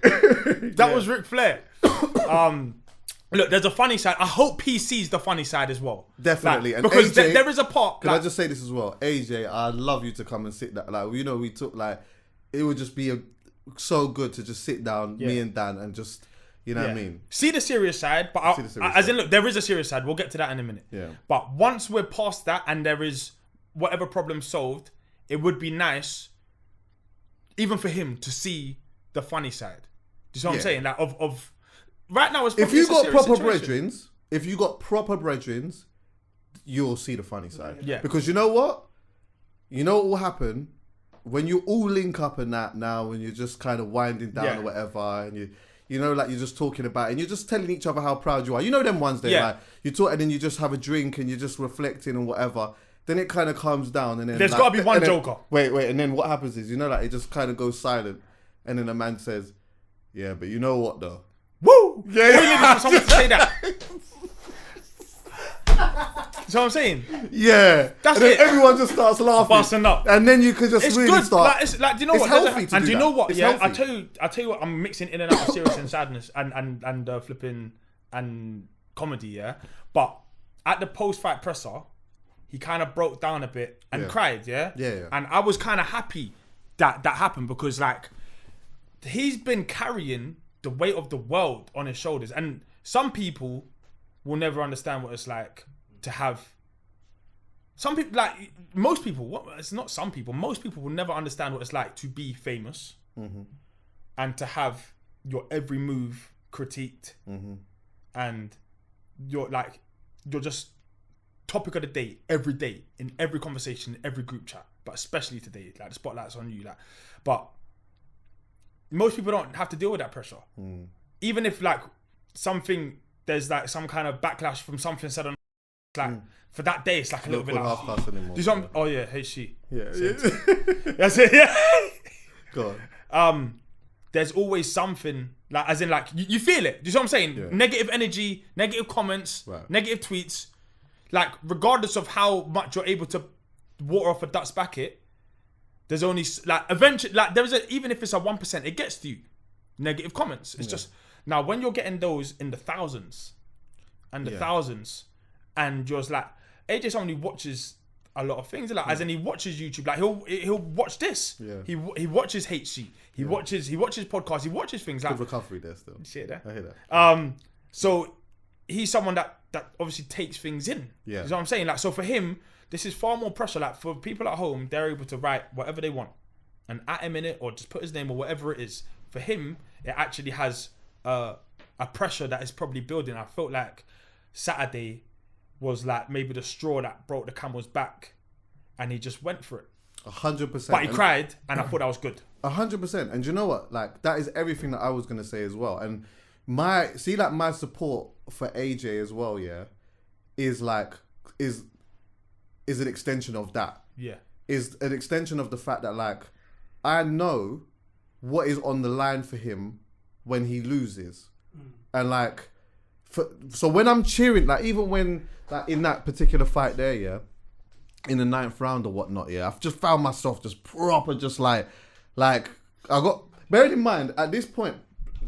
That was Ric Flair. Look, there's a funny side. I hope he sees the funny side as well. Definitely. Like, because AJ, there is a part. Can I just say this as well? AJ, I'd love you to come and sit down. Like, you know, we took, like, it would just be so good to just sit down, me and Dan, and just, you know what I mean? See the serious side, but look, there is a serious side. We'll get to that in a minute. Yeah. But once we're past that and there is whatever problem solved, it would be nice, even for him, to see the funny side. Do you know what I'm saying? Like, of right now, if you got proper brethrens, you'll see the funny side. Yeah. Because you know what? You know what will happen when you all link up and that now, when you're just kind of winding down or whatever, and you know, like, you're just talking about it, and you're just telling each other how proud you are. You know them ones there, like, you talk and then you just have a drink and you're just reflecting and whatever. Then it kind of calms down, and then there's got to be one joker. Wait, and then what happens is, you know, like, it just kind of goes silent, and then a man says, "Yeah, but you know what though." Woo! Yeah. We need for someone to say that. You know what I'm saying? Yeah. That's and then it. Everyone just starts laughing. Busting up. And then you could just it's really good. start. Like, do you know it's what? Healthy to and do you know what? It's Yeah, healthy. I tell you what, I'm mixing in and out of serious and sadness and flipping and comedy, yeah? But at the post-fight presser, he kind of broke down a bit and cried, yeah? Yeah. And I was kind of happy that happened because, like, he's been carrying the weight of the world on his shoulders, and some people will never understand what it's like to have. Some people, like, most people, it's not some people, most people will never understand what it's like to be famous and to have your every move critiqued and you're just topic of the day every day in every conversation, every group chat, but especially today, like, the spotlight's on you, like, but most people don't have to deal with that pressure. Even if, like, there's like some kind of backlash from something said on, like, for that day, it's like a little bit like, half class anymore. do some, oh yeah, hey she. Yeah. That's it, yeah. Go on. There's always something, like, as in, like, you feel it. Do you see what I'm saying? Yeah. Negative energy, negative comments, negative tweets. Like, regardless of how much you're able to water off a duck's bucket, there's only, like, eventually, like, even if it's a 1%, it gets to you. Negative comments. It's just, now, when you're getting those in the thousands and the thousands, and you're just like, AJ's someone who watches a lot of things, like, as in he watches YouTube, like he'll watch this. Yeah. He watches HC. He watches podcasts. He watches things like good recovery there still. You see it there? I hear that. So he's someone that obviously takes things in. Yeah. You know what I'm saying? Like, so for him, this is far more pressure. Like, for people at home, they're able to write whatever they want and at him in it, or just put his name or whatever it is. For him, it actually has a pressure that is probably building. I felt like Saturday was like maybe the straw that broke the camel's back, and he just went for it. 100%. But he cried, and I thought that was good. 100%. And you know what? Like, that is everything that I was gonna say as well. And my support for AJ as well, is an extension of that. Yeah. Is an extension of the fact that, like, I know what is on the line for him when he loses. And, like, so when I'm cheering, like, even when, like, in that particular fight there, in the 9th round or whatnot, I've just found myself just proper, just like I got, bearing in mind, at this point,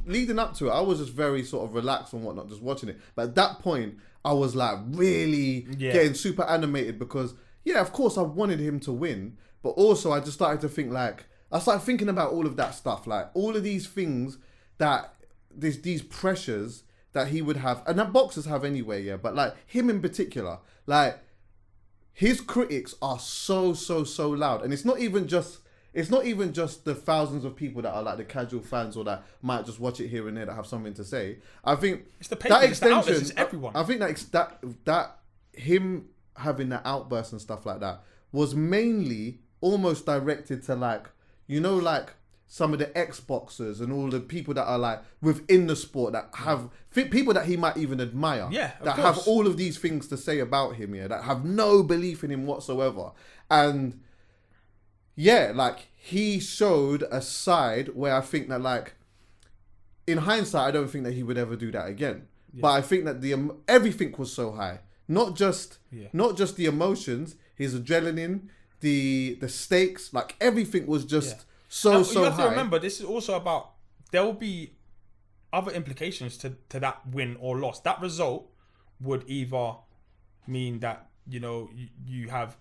leading up to it, I was just very sort of relaxed and whatnot, just watching it. But at that point, I was like really getting super animated because, of course I wanted him to win, but also I just started to think, like, I started thinking about all of that stuff, like all of these things that, these pressures that he would have, and that boxers have anyway, but like him in particular, like, his critics are so loud, and it's not even just the thousands of people that are like the casual fans or that might just watch it here and there that have something to say. I think it's the paper, that extension, it's everyone. I think that him having that outburst and stuff like that was mainly almost directed to, like, you know, like some of the ex-boxers and all the people that are like within the sport that have people that he might even admire, that have all of these things to say about him, that have no belief in him whatsoever. And like, he showed a side where I think that, like, in hindsight, I don't think that he would ever do that again. But I think that everything was so high, not just the emotions, his adrenaline, the stakes, like everything was just so you have high. To remember, this is also about, there will be other implications to that win or loss. That result would either mean that, you know, you have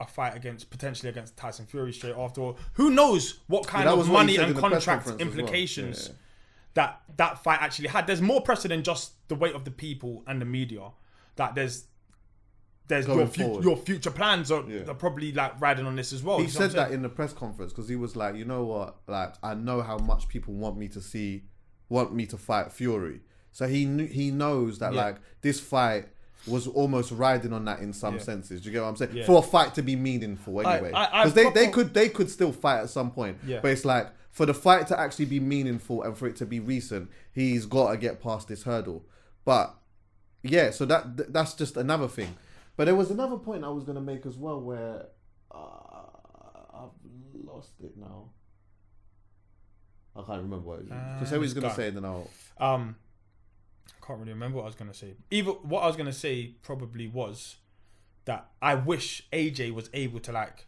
a fight potentially against Tyson Fury straight after, or who knows what kind of money and contract implications that fight actually had. There's more pressure than just the weight of the people and the media. That there's your future plans are probably like riding on this as well. He said that in the press conference because he was like, you know what, like, I know how much people want me to fight Fury. So he knows that like this fight was almost riding on that in some senses. Do you get what I'm saying? For a fight to be meaningful anyway. Because they could still fight at some point. Yeah. But it's like, for the fight to actually be meaningful and for it to be recent, he's got to get past this hurdle. But so that's just another thing. But there was another point I was going to make as well where I've lost it now. I can't remember what it was. Because I was going to say, and then I'll... I can't really remember what I was going to say. What I was going to say probably was that I wish AJ was able to, like,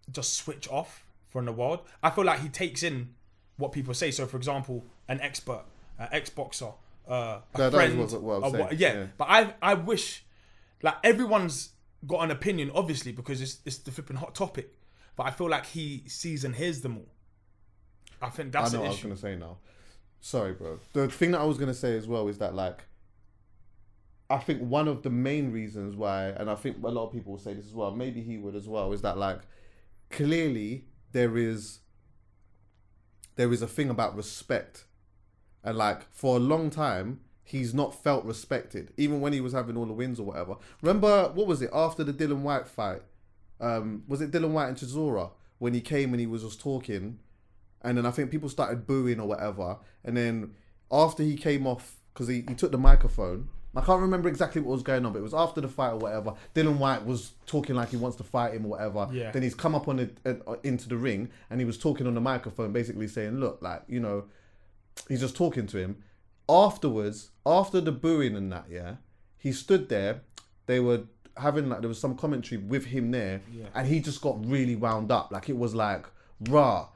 just switch off from the world. I feel like he takes in what people say. So, for example, an expert, an ex-boxer, a friend. But I wish... Like, everyone's got an opinion, obviously, because it's the flipping hot topic. But I feel like he sees and hears them all. I think that's the issue. I know what I was going to say now. Sorry, bro. The thing that I was going to say as well is that, like, I think one of the main reasons why, and I think a lot of people will say this as well, maybe he would as well, is that, like, clearly there is a thing about respect. And, like, for a long time... he's not felt respected, even when he was having all the wins or whatever. Remember, what was it, after the Dillian Whyte fight? Was it Dillian Whyte and Chisora? When he came and he was just talking, and then I think people started booing or whatever. And then after he came off, because he took the microphone, I can't remember exactly what was going on, but it was after the fight or whatever. Dylan White was talking like he wants to fight him or whatever. Yeah. Then he's come up into the ring and he was talking on the microphone, basically saying, look, like, you know, he's just talking to him. Afterwards, after the booing and that, yeah, he stood there. They were having, like, there was some commentary with him there, and he just got really wound up. Like, it was like, rah.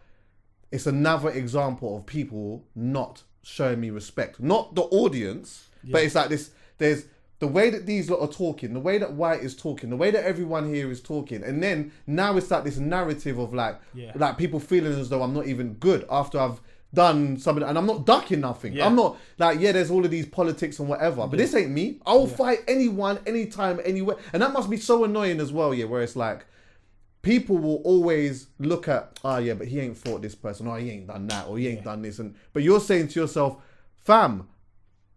It's another example of people not showing me respect. Not the audience, but it's like this, there's the way that these lot are talking, the way that White is talking, the way that everyone here is talking. And then now it's like this narrative of like people feeling as though I'm not even good after I've done something, and I'm not ducking nothing. Yeah. I'm not like, there's all of these politics and whatever, but this ain't me. I'll fight anyone, anytime, anywhere. And that must be so annoying as well, where it's like, people will always look at, but he ain't fought this person, or he ain't done that, or he ain't done this. But you're saying to yourself, fam,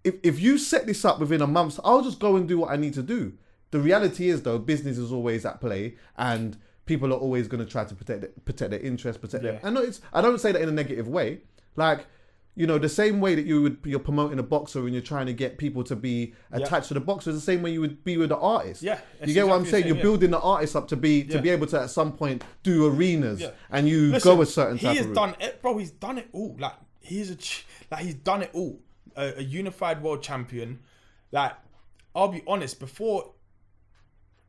if you set this up within a month, I'll just go and do what I need to do. The reality is, though, business is always at play, and people are always going to try to protect their interests, protect them. And I don't say that in a negative way. Like, you know, the same way that you're promoting a boxer and you're trying to get people to be attached to the boxer is the same way you would be with the artist. Yeah, you get what I'm saying? You're building the artist up to be able to at some point do arenas, and you go a certain type of route. He has done it, bro. He's done it all. Like, he's done it all. A unified world champion. Like, I'll be honest, before,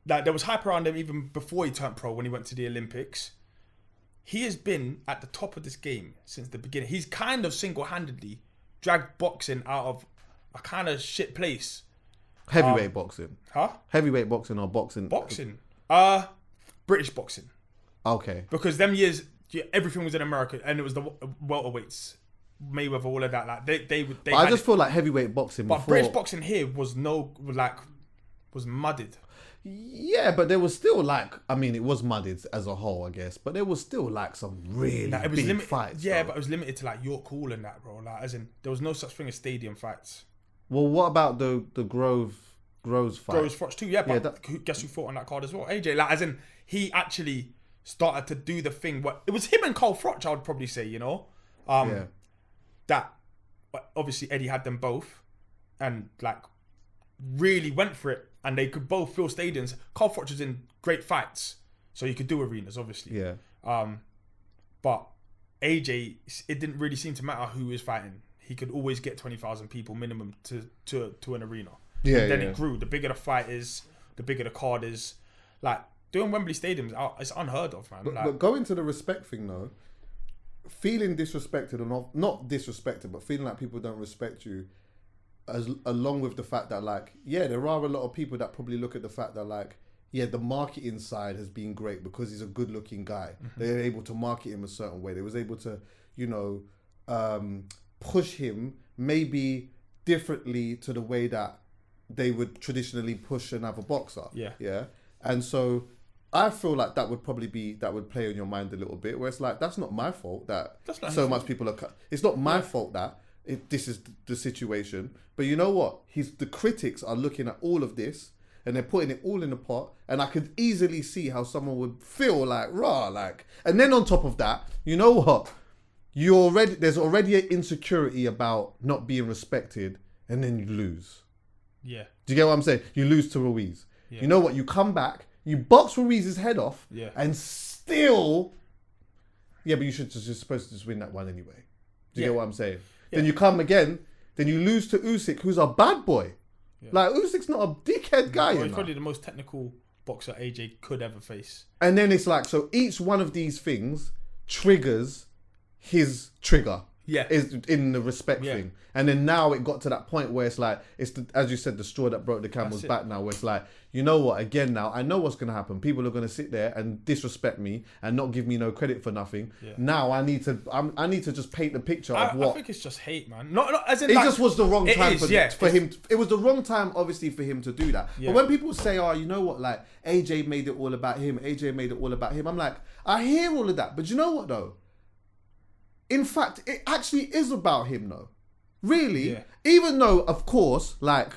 like, there was hype around him even before he turned pro when he went to the Olympics. He has been at the top of this game since the beginning. He's kind of single-handedly dragged boxing out of a kind of shit place. Heavyweight boxing. Huh? Heavyweight boxing or boxing? Boxing. British boxing. Okay. Because them years, everything was in America, and it was the welterweights. Mayweather, all of that, like they I just feel like heavyweight boxing. But British boxing here was muddied. Yeah, but there was still like, I mean, it was muddied as a whole, I guess, but there was still like some really big fights. Yeah, but it was limited to like York Hall and that, bro. Like, as in, there was no such thing as stadium fights. Well, what about the Groves fight? Groves Froch too, yeah. But guess who fought on that card as well? AJ. Like, as in, he actually started to do the thing. It was him and Carl Froch, I would probably say. You know, that obviously Eddie had them both, and like really went for it, and they could both fill stadiums. Carl Froch was in great fights, so you could do arenas, obviously. Yeah. But AJ, it didn't really seem to matter who he was fighting. He could always get 20,000 people minimum to an arena. Yeah. And then it grew. The bigger the fight is, the bigger the card is. Like, doing Wembley Stadium, it's unheard of, man. But going to the respect thing though, feeling disrespected, or not disrespected, but feeling like people don't respect you, along with the fact that, like, there are a lot of people that probably look at the fact that, like, the marketing side has been great because he's a good looking guy. Mm-hmm. They were able to market him a certain way. They was able to, push him maybe differently to the way that they would traditionally push another boxer. Yeah. Yeah. And so I feel like that would play on your mind a little bit, where it's like, that's not my fault that so much people are it's not my fault that this is the situation. But you know what? The critics are looking at all of this and they're putting it all in the pot, and I could easily see how someone would feel like, and then on top of that, you know what? There's already an insecurity about not being respected, and then you lose. Yeah. Do you get what I'm saying? You lose to Ruiz. Yeah. You know what? You come back, you box Ruiz's head off, and still, but you're supposed to just win that one anyway. Do you get what I'm saying? Yeah. Then you come again, then you lose to Usyk, who's a bad boy. Yeah. Like, Usyk's not a dickhead guy. He's probably the most technical boxer AJ could ever face. And then it's like, so each one of these things triggers his trigger. Yeah. Is in the respect thing. And then now it got to that point where it's like, as you said, the straw that broke the camel's back now, where it's like, you know what, again now, I know what's going to happen. People are going to sit there and disrespect me and not give me no credit for nothing. Yeah. Now I need to just paint the picture of what. I think it's just hate, man. Not as in, it just was the wrong time for him. It was the wrong time, obviously, for him to do that. Yeah. But when people say, you know what, like, AJ made it all about him, I'm like, I hear all of that. But you know what, though? In fact, it actually is about him, though. Really? Yeah. Even though, of course, like,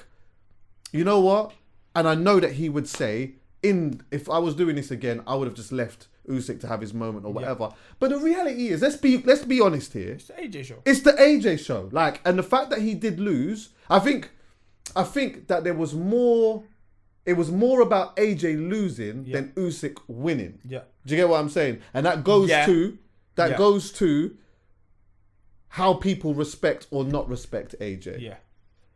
you know what? And I know that he would say, if I was doing this again, I would have just left Usyk to have his moment or whatever. Yeah. But the reality is, let's be honest here. It's the AJ show. It's the AJ show. Like, and the fact that he did lose, I think I think that there was more. It was more about AJ losing than Usyk winning. Yeah. Do you get what I'm saying? And that goes to how people respect or not respect AJ. Yeah.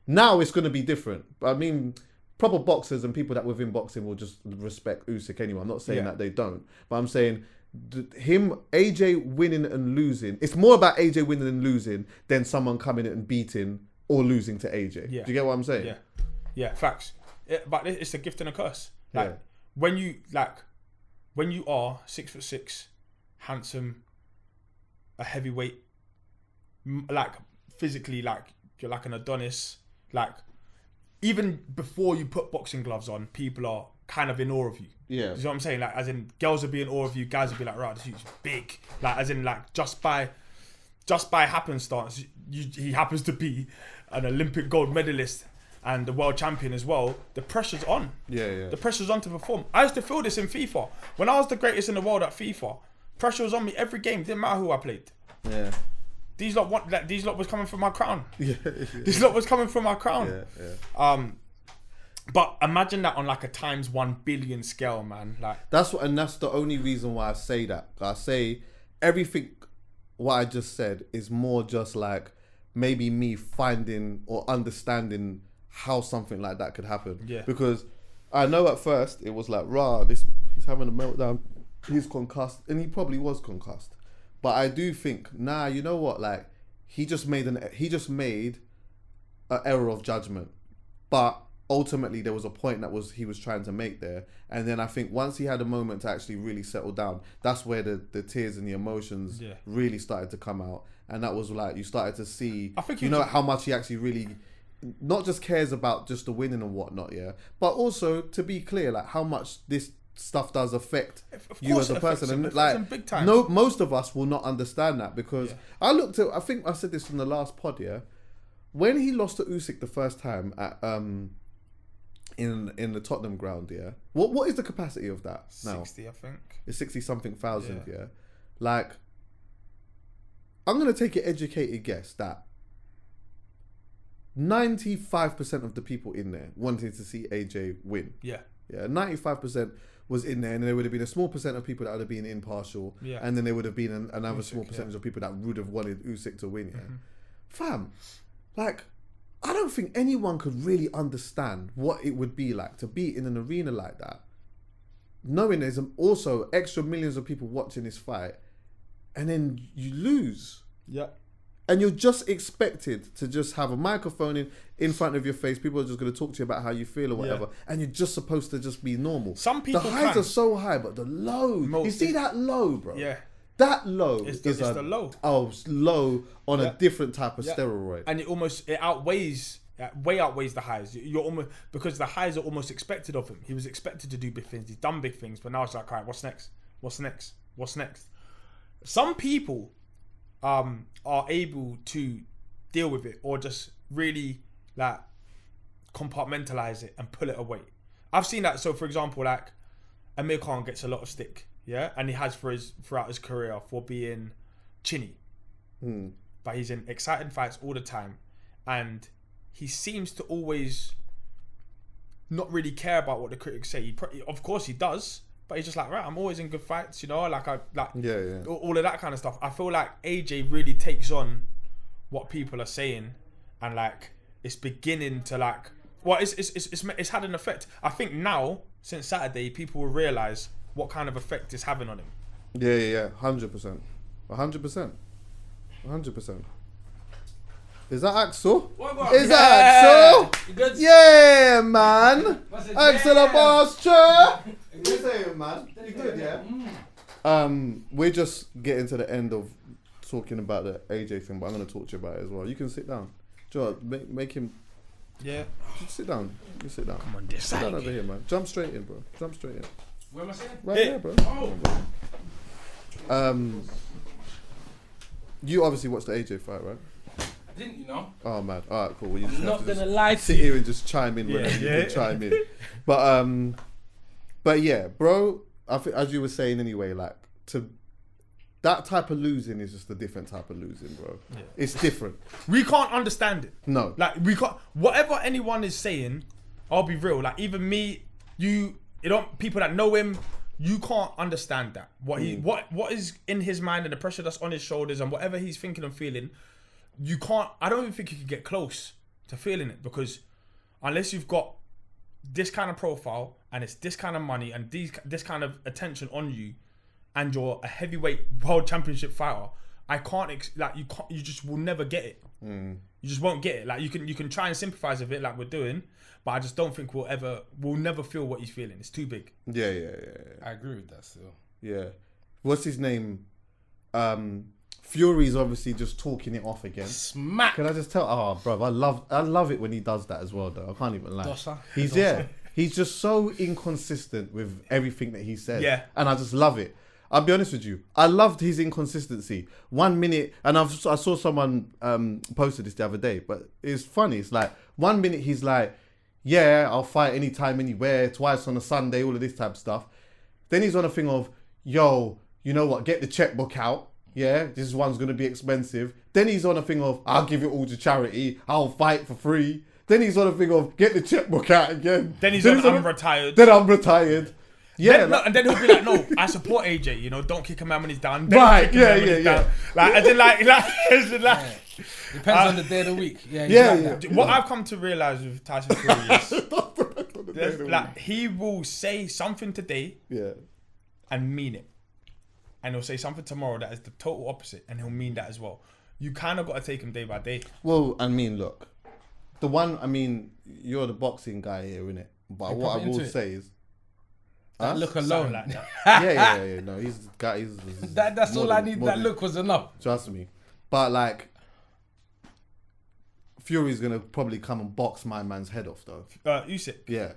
Now it's going to be different. I mean, proper boxers and people that within boxing will just respect Usyk anyway. I'm not saying that they don't, but I'm saying AJ winning and losing. It's more about AJ winning and losing than someone coming in and beating or losing to AJ. Yeah. Do you get what I'm saying? Yeah. Yeah. Facts. But it's a gift and a curse. Like when you are 6'6", handsome, a heavyweight, like physically, like you're like an Adonis. Like even before you put boxing gloves on, people are kind of in awe of you. Yeah. You know what I'm saying? Like as in girls will be in awe of you, guys will be like, right, this dude's big. Like as in like just by happenstance, he happens to be an Olympic gold medalist and the world champion as well. The pressure's on. Yeah. The pressure's on to perform. I used to feel this in FIFA. When I was the greatest in the world at FIFA, pressure was on me every game. Didn't matter who I played. Yeah. These lot was coming from my crown. Yeah. These lot was coming from my crown. Yeah. But imagine that on like a times 1 billion scale, man. Like that's the only reason why I say that. I say everything what I just said is more just like maybe me finding or understanding how something like that could happen. Yeah. Because I know at first it was like, he's having a meltdown, he's concussed, and he probably was concussed. But I do think, you know what? Like he just made an error of judgment. But ultimately there was a point he was trying to make there. And then I think once he had a moment to actually really settle down, that's where the tears and the emotions really started to come out. And that was like, you started to see, I think how much he actually really not just cares about just the winning and whatnot, but also, to be clear, like how much this stuff does affect you as a person. And like, big time. No, most of us will not understand that because I think I said this in the last pod, when he lost to Usyk the first time at in the Tottenham ground, what is the capacity of that now? 60, I think. It's 60 something thousand, Like, I'm gonna take an educated guess that 95% of the people in there wanted to see AJ win. Yeah, 95% was in there, and there would have been a small percent of people that would have been impartial, and then there would have been another small percentage of people that would have wanted Usyk to win. Fam, like, I don't think anyone could really understand what it would be like to be in an arena like that, knowing there's also extra millions of people watching this fight, and then you lose. Yeah. And you're just expected to just have a microphone in front of your face. People are just going to talk to you about how you feel or whatever. And you're just supposed to just be normal. Some people the highs are so high, but the low. You see that low, bro? Yeah. That low is the low. Oh, low on a different type of steroid. And it way outweighs the highs. You're almost, because the highs are almost expected of him. He was expected to do big things. He's done big things, but now it's like, all right, what's next? What's next? What's next? Some people are able to deal with it or just really like compartmentalize it and pull it away. I've seen that. So for example, like Amir Khan gets a lot of stick, and he has throughout his career for being chinny. But he's in exciting fights all the time, and he seems to always not really care about what the critics say. Of course he does, but he's just like, right, I'm always in good fights, all of that kind of stuff. I feel like AJ really takes on what people are saying, and like it's beginning to like, well, it's had an effect. I think now, since Saturday, people will realise what kind of effect it's having on him. Yeah, 100%. 100%. Is that Axel? Is that Axel? Yeah, man. Axel the boss, chair. You saying, man? You good, yeah? We're just getting to the end of talking about the AJ thing, but I'm going to talk to you about it as well. You can sit down. Joe, make him... Yeah. Just sit down. You sit down. Come on, this side. Sit down over here, man. Jump straight in, bro. Jump straight in. Where am I sitting? Right there, bro. Oh. You obviously watched the AJ fight, right? I didn't, you know. Oh, man. All right, cool. Well, you just I'm not going to lie to sit here and just chime in whenever you can chime in. But yeah, bro, I think, as you were saying anyway, like, that type of losing is just a different type of losing, bro. Yeah. It's different. We can't understand it. No. Like, we can't, whatever anyone is saying, I'll be real. Like, even me, you don't, people that know him, you can't understand that. What is in his mind and the pressure that's on his shoulders and whatever he's thinking and feeling, you can't, I don't even think you can get close to feeling it, because unless you've got this kind of profile and it's this kind of money and this kind of attention on you, and you're a heavyweight world championship fighter, you just will never get it. You just won't get it. Like, you can try and sympathize with it like we're doing, but I just don't think we'll never feel what he's feeling. It's too big. Yeah. I agree with that still. Yeah. What's his name? Fury's obviously just talking it off again. Smack. Can I just tell? Oh, bro, I love it when he does that as well, though. I can't even lie. Dosa. He's just so inconsistent with everything that he says. Yeah. And I just love it. I'll be honest with you. I loved his inconsistency. 1 minute, and I saw someone posted this the other day, but it's funny. It's like 1 minute he's like, yeah, I'll fight anytime, anywhere, twice on a Sunday, all of this type of stuff. Then he's on a thing of, yo, you know what, get the checkbook out. Yeah, this one's going to be expensive. Then he's on a thing of, I'll give it all to charity. I'll fight for free. Then he's on a thing of, get the checkbook out again. Then he's on, I'm retired. Then I'm retired. Yeah, and then he'll be like, no, I support AJ, you know, don't kick him out when he's down. Right, yeah. Down. Like, as in like, depends on the day of the week. What I've come to realize with Tyson Fury is, like, he will say something today, and mean it, and he'll say something tomorrow that is the total opposite, and he'll mean that as well. You kind of got to take him day by day. Well, I mean, look, you're the boxing guy here, innit? But what I will say is, look alone. Like that. Yeah. No, he's the guy. That's all I need. That look was enough. Trust me. But like, Fury's gonna probably come and box my man's head off, though. Usyk. Yeah.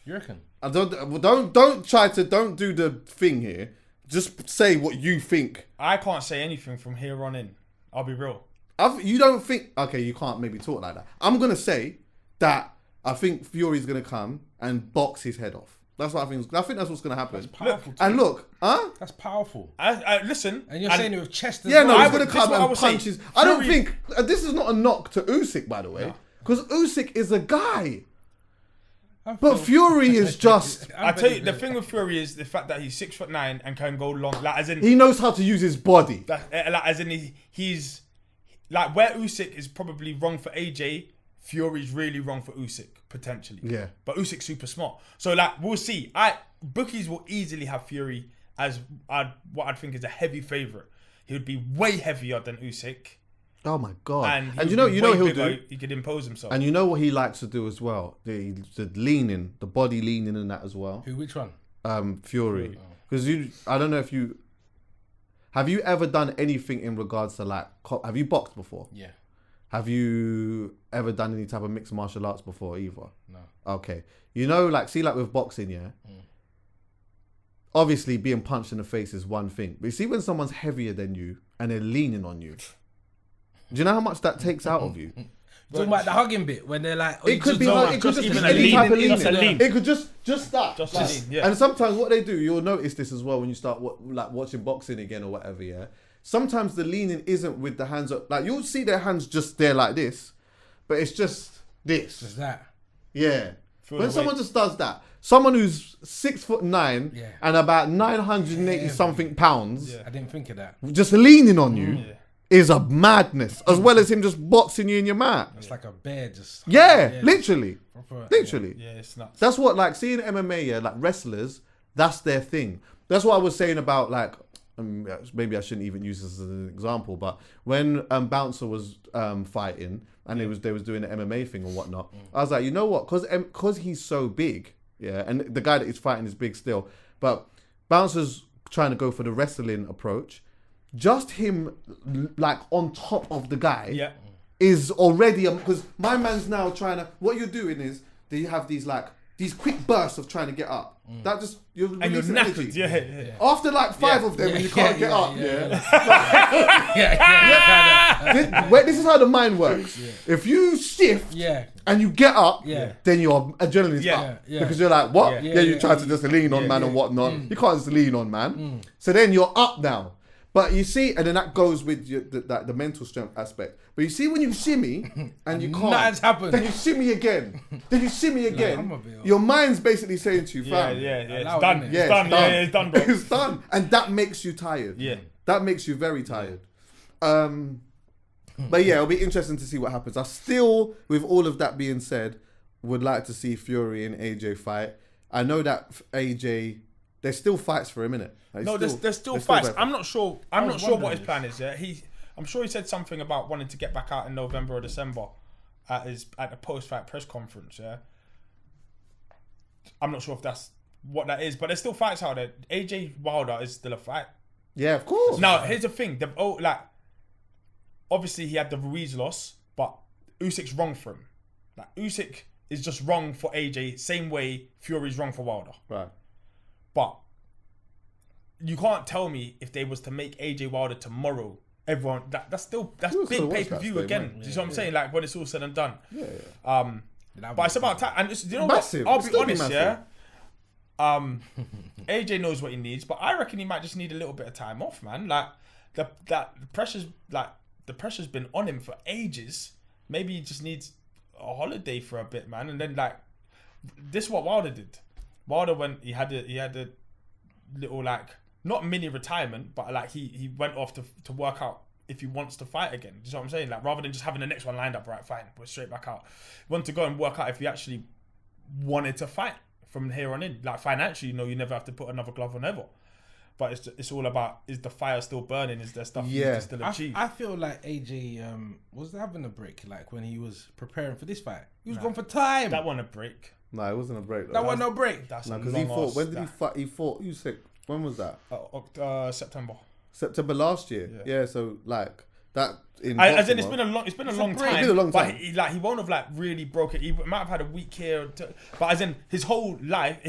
You reckon? Don't do the thing here. Just say what you think. I can't say anything from here on in. I'll be real. You don't think? Okay, you can't maybe talk like that. I'm gonna say that I think Fury's gonna come and box his head off. That's what I think. I think that's what's going to happen. That's powerful. That's powerful. Listen. And you're saying it with chest as well. Yeah, no, he's going to come and punches. I don't think this is not a knock to Usyk, by the way, because Usyk is a guy. But Fury is just. I tell you, the thing with Fury is the fact that he's 6'9" and can go long. Like, as in, he knows how to use his body. As in, he's like, where Usyk is probably wrong for AJ, Fury's really wrong for Usyk, potentially. Yeah. But Usyk's super smart. So, like, we'll see. Bookies will easily have Fury as what I'd think is a heavy favourite. He would be way heavier than Usyk. Oh, my God. And you know he'll do? He could impose himself. And you know what he likes to do as well? The leaning, the body leaning and that as well. Who? Which one? Fury. Because I don't know if you... Have you ever done anything in regards to, like... Have you boxed before? Yeah. Have you ever done any type of mixed martial arts before either? No. Okay. You know, like, see, like with boxing, yeah? Obviously, being punched in the face is one thing. But you see when someone's heavier than you and they're leaning on you, do you know how much that takes out of you? Talking about the hugging bit when they're like... It could be any type of leaning. It could just that. Just lean, yeah. And sometimes what they do, you'll notice this as well when you start watching boxing again or whatever, yeah? Sometimes the leaning isn't with the hands up. Like, you'll see their hands just there like this, but it's just this. Just that. Yeah. When someone just does that, someone who's 6'9" and about 980 something pounds, I didn't think of that. Just leaning on you is a madness, as well as him just boxing you in your mat. It's like a bear just. Literally. Literally. Yeah, it's nuts. That's what, like, seeing MMA, like wrestlers, that's their thing. That's what I was saying about, like, maybe I shouldn't even use this as an example, but when Bouncer was fighting and they was doing the MMA thing or whatnot, I was like, you know what? Because he's so big, and the guy that he's fighting is big still, but Bouncer's trying to go for the wrestling approach. Just him, like, on top of the guy is already because my man's now trying to. What you're doing is that you have these quick bursts of trying to get up. That just you're releasing energy. Yeah. After like 5 of them, and you can't get up. This is how the mind works. If you shift and you get up, then your adrenaline's up because you're like, what? You try to just lean on man and whatnot. You can't just lean on man. So then you're up now. But you see, and then that goes with the mental strength aspect. But you see, when you shimmy and you can't, nothing's happened. then you shimmy again. Then you shimmy again. Your mind's basically saying to you, fam, it's done. Yeah, It's done. Yeah, it's done, bro. It's done. And that makes you tired. Yeah. That makes you very tired. But yeah, it'll be interesting to see what happens. I still, with all of that being said, would like to see Fury and AJ fight. I know that AJ, there's still fights for a minute. There's still fights. I'm not sure. I'm not sure what his plan is. Yeah, I'm sure he said something about wanting to get back out in November or December at the post-fight press conference. Yeah, I'm not sure if that's what that is, but there's still fights out there. AJ Wilder is still a fight. Yeah, of course. Now here's the thing. Obviously he had the Ruiz loss, but Usyk's wrong for him. Like Usyk is just wrong for AJ, same way Fury's wrong for Wilder. Right. But you can't tell me if they was to make AJ Wilder tomorrow, everyone that's big pay-per-view again. Do you know what I'm saying? Like when it's all said and done. Yeah. But it's about time. And you know massive. What? I'll be honest, yeah. AJ knows what he needs, but I reckon he might just need a little bit of time off, man. Like the pressure's been on him for ages. Maybe he just needs a holiday for a bit, man. And then this is what Wilder did. Wilder when he had a little not mini retirement, but he went off to work out if he wants to fight again. Do you know what I'm saying? Like rather than just having the next one lined up, right, fine, we're straight back out. He wanted to go and work out if he actually wanted to fight from here on in. Like financially, you never have to put another glove on ever. But it's all about, is the fire still burning? Is there stuff you can still achieve? I feel like AJ was having a break, like when he was preparing for this fight. He was gone for time. That wasn't a break. No, it wasn't a break. That wasn't no break. That's because he fought. When did he fight? He fought Usyk. When was that? September. September last year. Yeah. So that. As in, it's been a long time. It's been a long time. But he won't have really broke it. He might have had a week here. But as in, his whole life,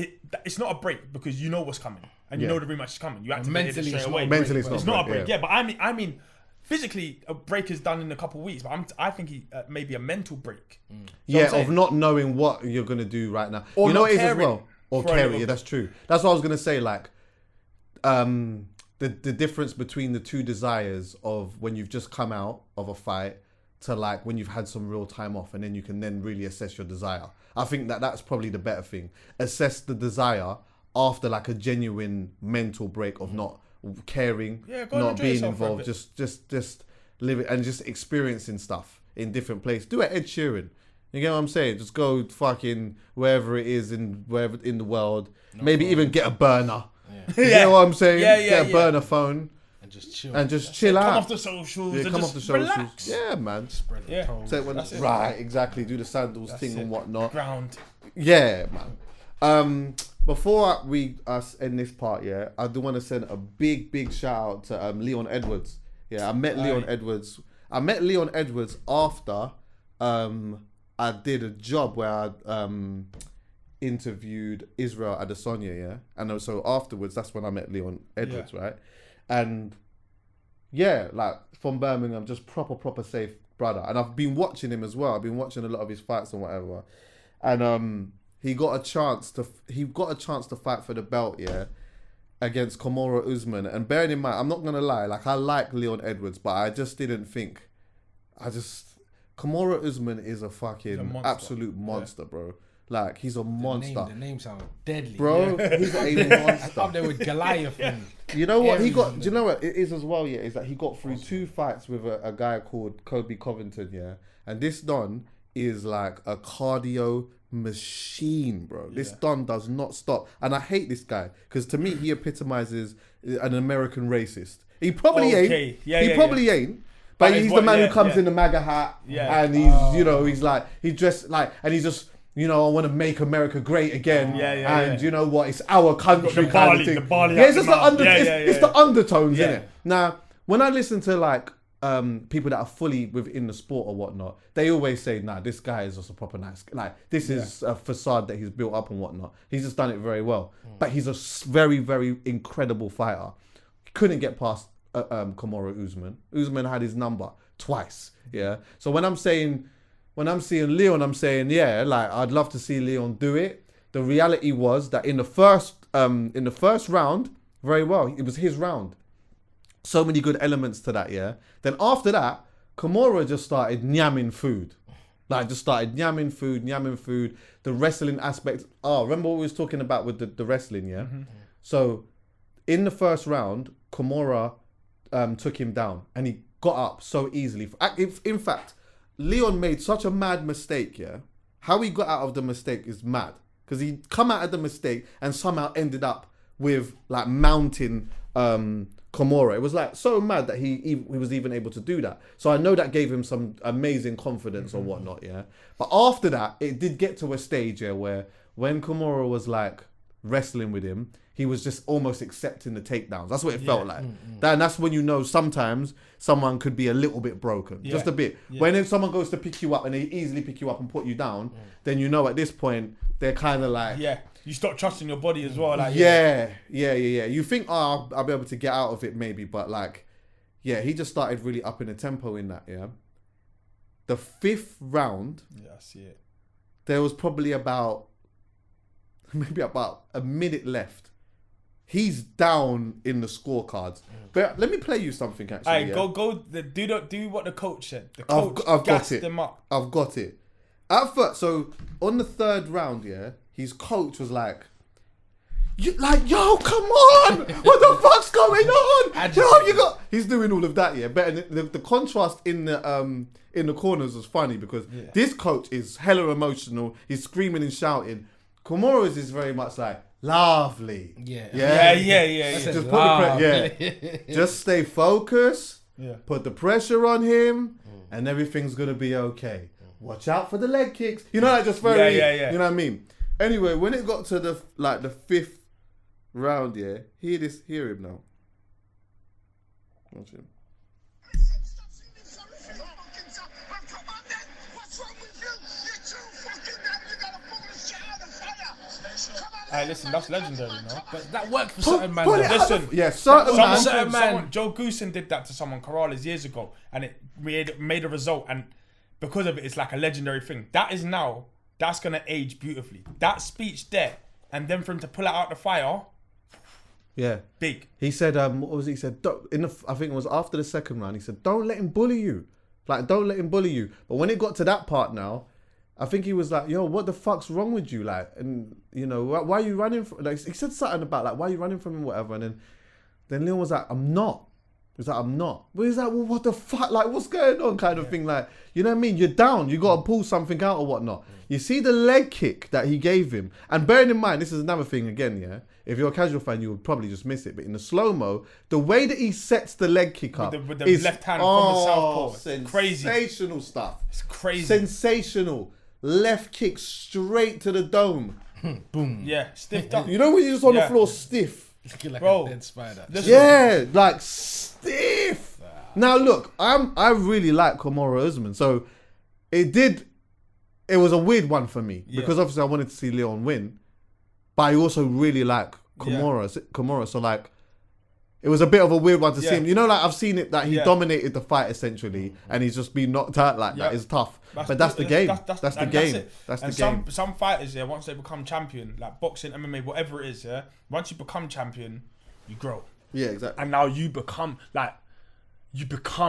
it's not a break because you know what's coming. And you know the rematch is coming. You activate it straight away. Mentally, it's not a break. Yeah, but I mean, physically, a break is done in a couple of weeks. But I think he maybe a mental break. Of not knowing what you're gonna do right now. Or you know what it is as well. Or caring. Yeah, that's true. That's what I was gonna say. The difference between the two desires of when you've just come out of a fight to when you've had some real time off, and then you can then really assess your desire. I think that's probably the better thing. Assess the desire after a genuine mental break of not caring, not being involved, just living and just experiencing stuff in different places. Do it Ed Sheeran. You get what I'm saying? Just go fucking wherever it is wherever in the world. Maybe even get a burner. Yeah. You know what I'm saying? Get a burner phone. And just chill out. Come off the socials. Yeah, come off the socials. Relax. Yeah, man. Spread the tone. Right, exactly. Do the sandals thing and whatnot. Ground. Yeah, man. Before we end this part, I do want to send a big shout out to Leon Edwards. Yeah, I met Leon Edwards. I met Leon Edwards after I did a job where I interviewed Israel Adesanya, and so afterwards, that's when I met Leon Edwards, right? And from Birmingham, just proper safe brother. And I've been watching him as well. I've been watching a lot of his fights and whatever. And he got a chance to fight for the belt, against Kamaru Usman. And bearing in mind, I'm not gonna lie, I like Leon Edwards, but I just didn't think. Kamaru Usman is a fucking absolute monster, bro. He's a monster. The name sounds deadly, bro. Yeah. He's a monster. Up there with Goliath. You know what he got? Do you know what it is as well? Yeah, is that he got through 2 fights with a guy called Kobe Covington. Yeah, and this Don is a cardio machine, bro. This Don does not stop, and I hate this guy because to me he epitomizes an American racist. He probably ain't. He probably ain't. But he's the man who comes in the MAGA hat, and he's he's dressed and he's just. I want to make America great again. And you know what? It's our country kind of thing. It's just the undertones, isn't it? Now, when I listen to people that are fully within the sport or whatnot, they always say, nah, this guy is just a proper nice guy. This is a facade that he's built up and whatnot. He's just done it very well. But he's a very, very incredible fighter. He couldn't get past Kamaru Usman. Usman had his number twice. Yeah. So when I'm seeing Leon, I'm saying, I'd love to see Leon do it. The reality was that in the first round, very well, it was his round. So many good elements to that, yeah. Then after that, Kimura just started nyamming food. Like, just started nyamming food. The wrestling aspect. Oh, remember what we was talking about with the wrestling, yeah? Mm-hmm. So, in the first round, Kimura took him down. And he got up so easily. In fact, Leon made such a mad mistake, yeah? How he got out of the mistake is mad. Because he come out of the mistake and somehow ended up with, like, mounting Kimura. It was, like, so mad that he was even able to do that. So I know that gave him some amazing confidence or whatnot, yeah? But after that, it did get to a stage, yeah, where when Kimura was, like, wrestling with him, he was just almost accepting the takedowns. That's what it felt like. That's when you know sometimes someone could be a little bit broken. Just a bit. Yeah. When if someone goes to pick you up and they easily pick you up and put you down, then you know at this point, they're kind of like... Yeah, you stop trusting your body as well. Like, yeah. You think, oh, I'll be able to get out of it maybe, but like, yeah, he just started really upping the tempo in that, yeah. The 5th round... Yeah, I see it. There was probably maybe about a minute left. He's down in the scorecards. But let me play you something actually. Alright, do what the coach said. The coach gassed them up. I've got it. At first, so on the 3rd round, yeah, his coach was like, yo, come on! What the fuck's going on? He's doing all of that, yeah. But the contrast in the corners was funny because this coach is hella emotional. He's screaming and shouting. Kimura's is very much like, lovely. Yeah. Just put just stay focused. Yeah. Put the pressure on him, and everything's gonna be okay. Watch out for the leg kicks. You know, like just very. You know what I mean? Anyway, when it got to the 5th round, yeah, hear him now. Watch him. Hey, listen, that's legendary, no? But that worked for certain man. Listen, certain man. Joe Goosen did that to someone, Corrales, years ago, and it made a result, and because of it, it's like a legendary thing. That's gonna age beautifully. That speech there, and then for him to pull it out the fire, big. He said, what was he said? I think it was after the 2nd round. He said, "Don't let him bully you. Like, don't let him bully you." But when it got to that part now, I think he was like, "Yo, what the fuck's wrong with you?" Like, and you know, why are you running from? Like, he said something about like, "Why are you running from him?" Whatever. And then Leon was like, "I'm not." He was like, "I'm not." But he's like, "Well, what the fuck? Like, what's going on?" Kind of thing. Like, you know what I mean? You're down. You got to pull something out or whatnot. You see the leg kick that he gave him, and bearing in mind, this is another thing again. Yeah, if you're a casual fan, you would probably just miss it. But in the slow mo, the way that he sets the leg kick up with the left hand from the southpaw, crazy, sensational stuff. It's crazy, sensational. Left kick straight to the dome. Boom. Yeah, stiffed up. You know when you're just on the floor stiff? Looking like a dead spider. Yeah, like stiff. Now look, I really like Kimura Usman, so it was a weird one for me because obviously I wanted to see Leon win, but I also really like Kimura, so like it was a bit of a weird one to see him. You know, like I've seen it that he dominated the fight essentially, and he's just been knocked out like that. It's tough, but that's the game. That's the game. That's the game. Some fighters, once they become champion, like boxing, MMA, whatever it is, once you become champion, you grow. Yeah, exactly. And now you become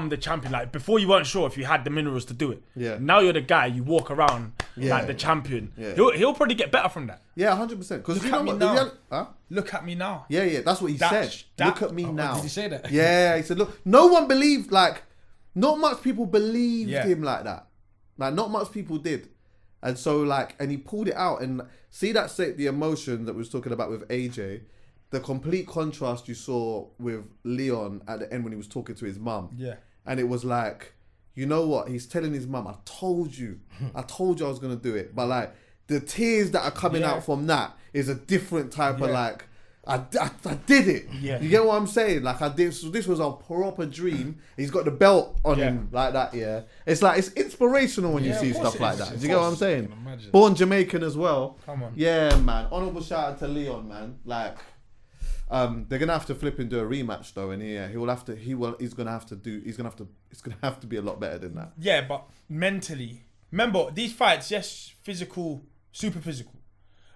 the champion. Like before, you weren't sure if you had the minerals to do it. Yeah. Now you're the guy. You walk around like the champion. Yeah. He'll probably get better from that. Yeah, 100%. Because you know what? Look at me now. Yeah. That's what he said. Look at me now. Did he say that? Yeah, he said, look. No one believed. Like, not much people believed him like that. Like, not much people did. And so, like, and he pulled it out. And see that the emotion that we was talking about with AJ. The complete contrast you saw with Leon at the end when he was talking to his mum. Yeah. And it was like, you know what? He's telling his mum, I told you I was going to do it. But like, the tears that are coming out from that is a different type of like, I did it. Yeah. You get what I'm saying? Like, I did. So this was a proper dream. He's got the belt on him like that, yeah. It's like, it's inspirational when you see stuff like that. Do you get what I'm saying? Born Jamaican as well. Come on. Yeah, man. Honourable shout out to Leon, man. Like, they're gonna have to flip and do a rematch though, and it's gonna have to be a lot better than that. Yeah, but mentally, remember these fights, yes, physical, super physical,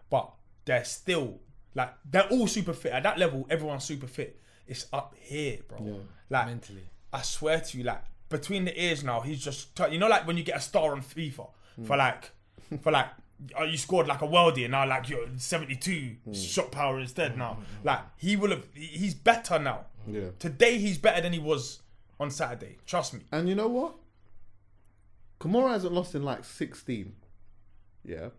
but they're still like they're all super fit at that level. Everyone's super fit. it's up here, bro. Yeah. Like mentally, I swear to you, like between the ears now, he's just you know, like when you get a star on FIFA for like you scored like a worldie and now like you're 72 shot power instead now. Like he's better now. Yeah. Today he's better than he was on Saturday. Trust me. And you know what? Kimura hasn't lost in like 16. Yeah.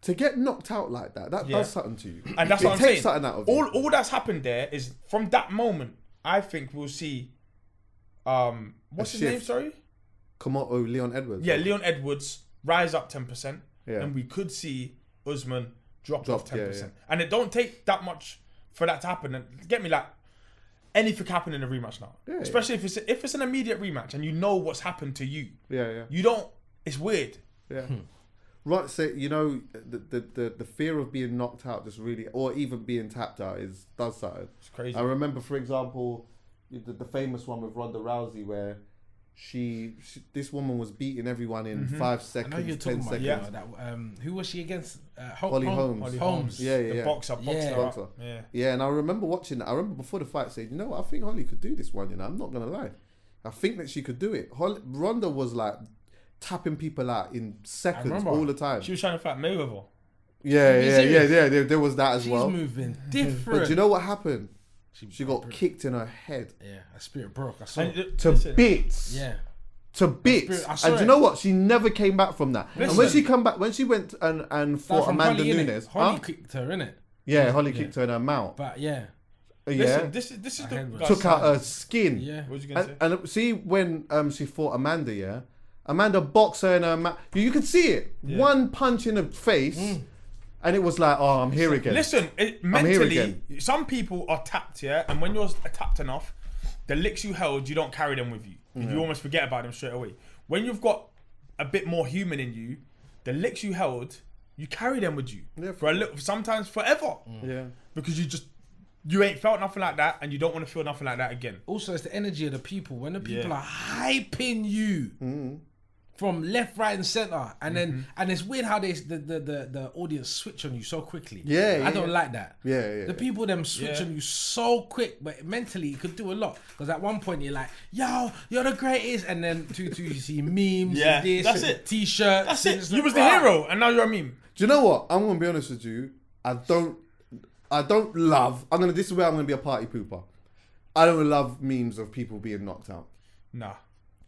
To get knocked out like that does something to you. And that's what I'm saying. Something out of you. All that's happened there is from that moment, I think we'll see what's his name, sorry? Leon Edwards. Yeah, Leon Edwards rise up 10%. Yeah. And we could see Usman drop off 10%. Yeah. And it don't take that much for that to happen. And get me, like, anything can happen in a rematch now. Yeah, especially if it's an immediate rematch and you know what's happened to you. Yeah. You don't, it's weird. Yeah. Right, so you know the fear of being knocked out just really, or even being tapped out, does something. It's crazy. I remember, for example, the famous one with Ronda Rousey where this woman was beating everyone in 5 seconds, 10 seconds. Yeah. Who was she against? Holly Holmes. Holmes. Yeah. The boxer. Yeah, and I remember watching that. I remember before the fight saying, you know what, I think Holly could do this one. You know, I'm not gonna lie. I think that she could do it. Ronda was like tapping people out in seconds all the time. She was trying to fight Mayweather. Yeah. There was that as well. She's moving different. But do you know what happened? She got kicked in her head. Yeah, her spirit broke. I saw bits. Yeah. To bits. And do you know what? She never came back from that. And when she come back, when she went and fought Amanda Nunes, Holly kicked her, innit? Yeah, Holly kicked her in her mouth. But yeah. Listen, this is took out her skin. Yeah. What was you gonna say? And see when she fought Amanda, yeah, Amanda boxed her in her mouth. You could see it. Yeah. One punch in the face. And it was like, oh, I'm here again. Listen, mentally, some people are tapped, yeah? And when you're tapped enough, the licks you held, you don't carry them with you. You almost forget about them straight away. When you've got a bit more human in you, the licks you held, you carry them with you. Yeah, for a little, sometimes forever. Yeah. Because you ain't felt nothing like that and you don't want to feel nothing like that again. Also, it's the energy of the people. When the people are hyping you from left, right, and center, and then and it's weird how the audience switch on you so quickly. I don't like that. The people them switch on you so quick, but mentally it could do a lot. Because at one point you're like, "Yo, you're the greatest," and then you see memes, and this, that's and it. T-shirts. That's it. You was the hero, and now you're a meme. Do you know what? I'm gonna be honest with you. I don't love. This is where I'm gonna be a party pooper. I don't love memes of people being knocked out. Nah,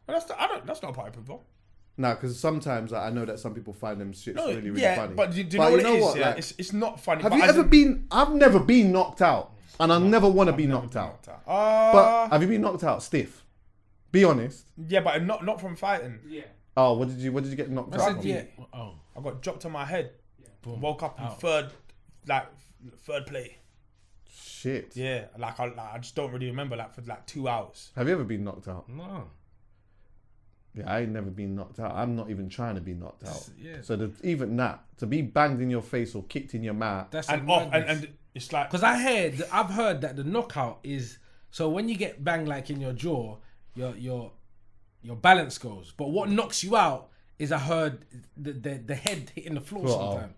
but that's not a party pooper. No, because sometimes I know that some people find them shit really, really funny. But do you know what it is? Yeah, like, it's not funny. Have you ever been? I've never been knocked out, and I never want to be knocked out. But have you been knocked out stiff? Be honest. Yeah, but not from fighting. Yeah. Oh, what did you get knocked out? I got dropped on my head. Woke up in third play. Shit. Yeah, I just don't really remember for 2 hours. Have you ever been knocked out? No. Yeah, I ain't never been knocked out. I'm not even trying to be knocked out. Yeah. So even that, to be banged in your face or kicked in your mouth, that's and it's like, because I've heard that the knockout is, so when you get banged like in your jaw, your balance goes. But what knocks you out is, I heard the head hitting the floor sometimes.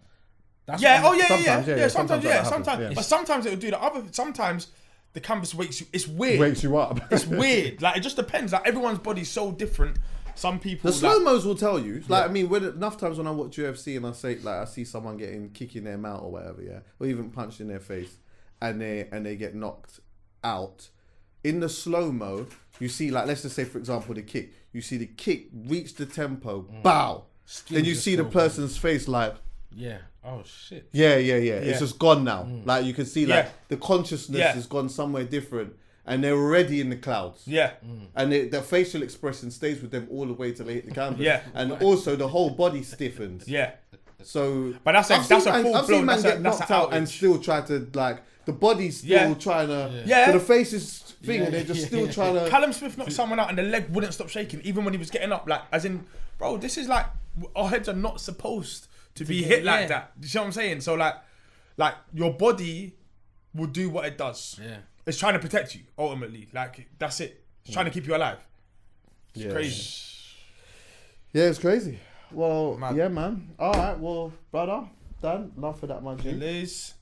That's sometimes. But sometimes it'll do that. Sometimes the canvas wakes you. It's weird. Wakes you up. It's weird. Like, it just depends. Like, everyone's body's so different. Some people. The slow-mos will tell you. Like, I mean, enough times when I watch UFC and I see someone getting kicked in their mouth or whatever, yeah, or even punched in their face, and they get knocked out. In the slow-mo, you see, like, let's just say, for example, the kick. You see the kick reach the tempo, bow. Then you see the person's face like, yeah. Oh shit. Yeah. It's just gone now. Like, you can see, like, the consciousness has gone somewhere different, and they're already in the clouds. Yeah. And their facial expression stays with them all the way till they hit the canvas. Yeah. And also the whole body stiffens. Yeah. So, but that's a full I've blow. seen man get knocked out and still try to, like, the body's still trying to. Yeah. So the face is thing, and they're just still trying to. Callum Smith knocked someone out, and the leg wouldn't stop shaking, even when he was getting up. Like, as in, bro, this is like, our heads are not supposed to be hit like that. You see what I'm saying? So like your body will do what it does. Yeah. It's trying to protect you, ultimately. Like, that's it. It's trying to keep you alive. It's crazy. Yeah, it's crazy. Well, yeah, man. All right, well, brother, Dan, enough for that, man. It is.